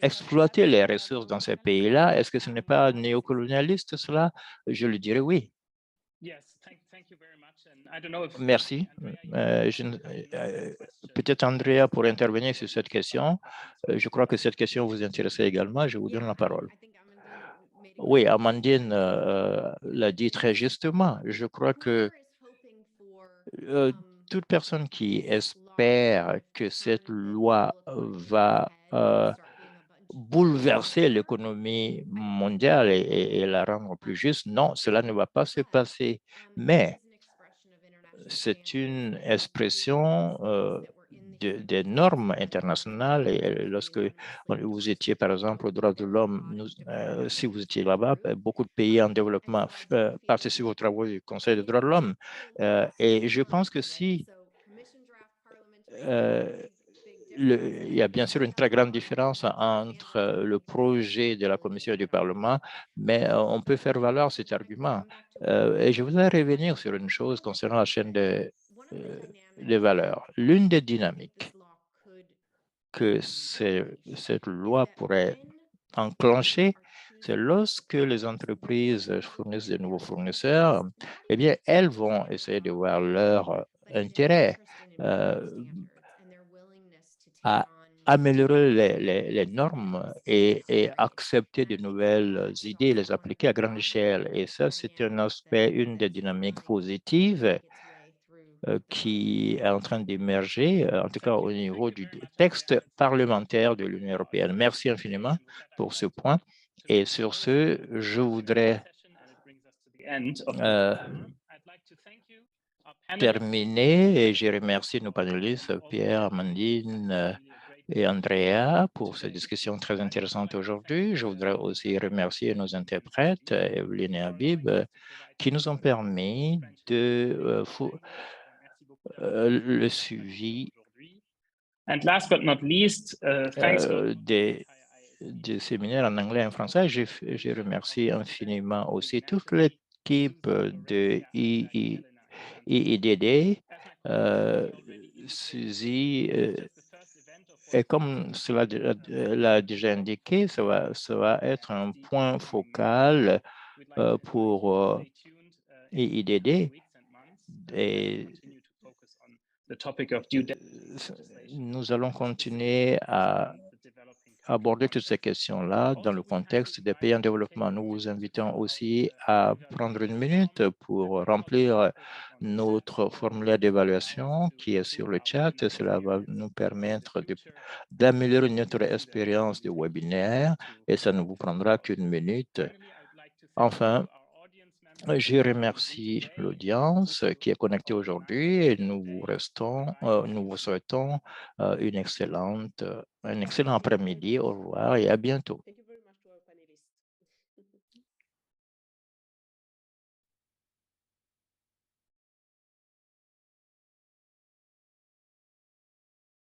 exploiter les ressources dans ces pays-là? Est-ce que ce n'est pas néocolonialiste cela? Je le dirais oui. Merci. Peut-être Andrea pour intervenir sur cette question. Je crois que cette question vous intéressait également. Je vous donne la parole. Oui, Amandine l'a dit très justement. Je crois que toute personne qui espère que cette loi va bouleverser l'économie mondiale et la rendre plus juste, non, cela ne va pas se passer. Mais c'est une expression des normes internationales. Et lorsque vous étiez, par exemple, aux droits de l'homme, si vous étiez là-bas, beaucoup de pays en développement participent aux travaux du Conseil des droits de l'homme. Et je pense que si il y a bien sûr une très grande différence entre le projet de la Commission et du Parlement, mais on peut faire valoir cet argument. Et je voudrais revenir sur une chose concernant la chaîne des valeurs. L'une des dynamiques que cette loi pourrait enclencher, c'est lorsque les entreprises fournissent de nouveaux fournisseurs, eh bien, elles vont essayer de voir leur intérêt à améliorer les normes et accepter de nouvelles idées, les appliquer à grande échelle. Et ça, c'est un aspect, une des dynamiques positives qui est en train d'émerger, en tout cas au niveau du texte parlementaire de l'Union européenne. Merci infiniment pour ce point. Et sur ce, je voudrais terminer et je remercie nos panélistes, Pierre, Amandine et Andrea pour cette discussion très intéressante aujourd'hui. Je voudrais aussi remercier nos interprètes, Evelyne et Habib, qui nous ont permis de le suivi des séminaires en anglais et en français. Je remercie infiniment aussi toute l'équipe de IIDD, Suzy, et comme cela l'a déjà indiqué, ça va être un point focal pour IIDD. Et nous allons continuer à aborder toutes ces questions-là dans le contexte des pays en développement. Nous vous invitons aussi à prendre une minute pour remplir notre formulaire d'évaluation qui est sur le chat. Cela va nous permettre d'améliorer notre expérience de webinaire et ça ne vous prendra qu'une minute. Enfin, Je remercie l'audience qui est connectée aujourd'hui et nous vous souhaitons un excellent après-midi. Au revoir et à bientôt.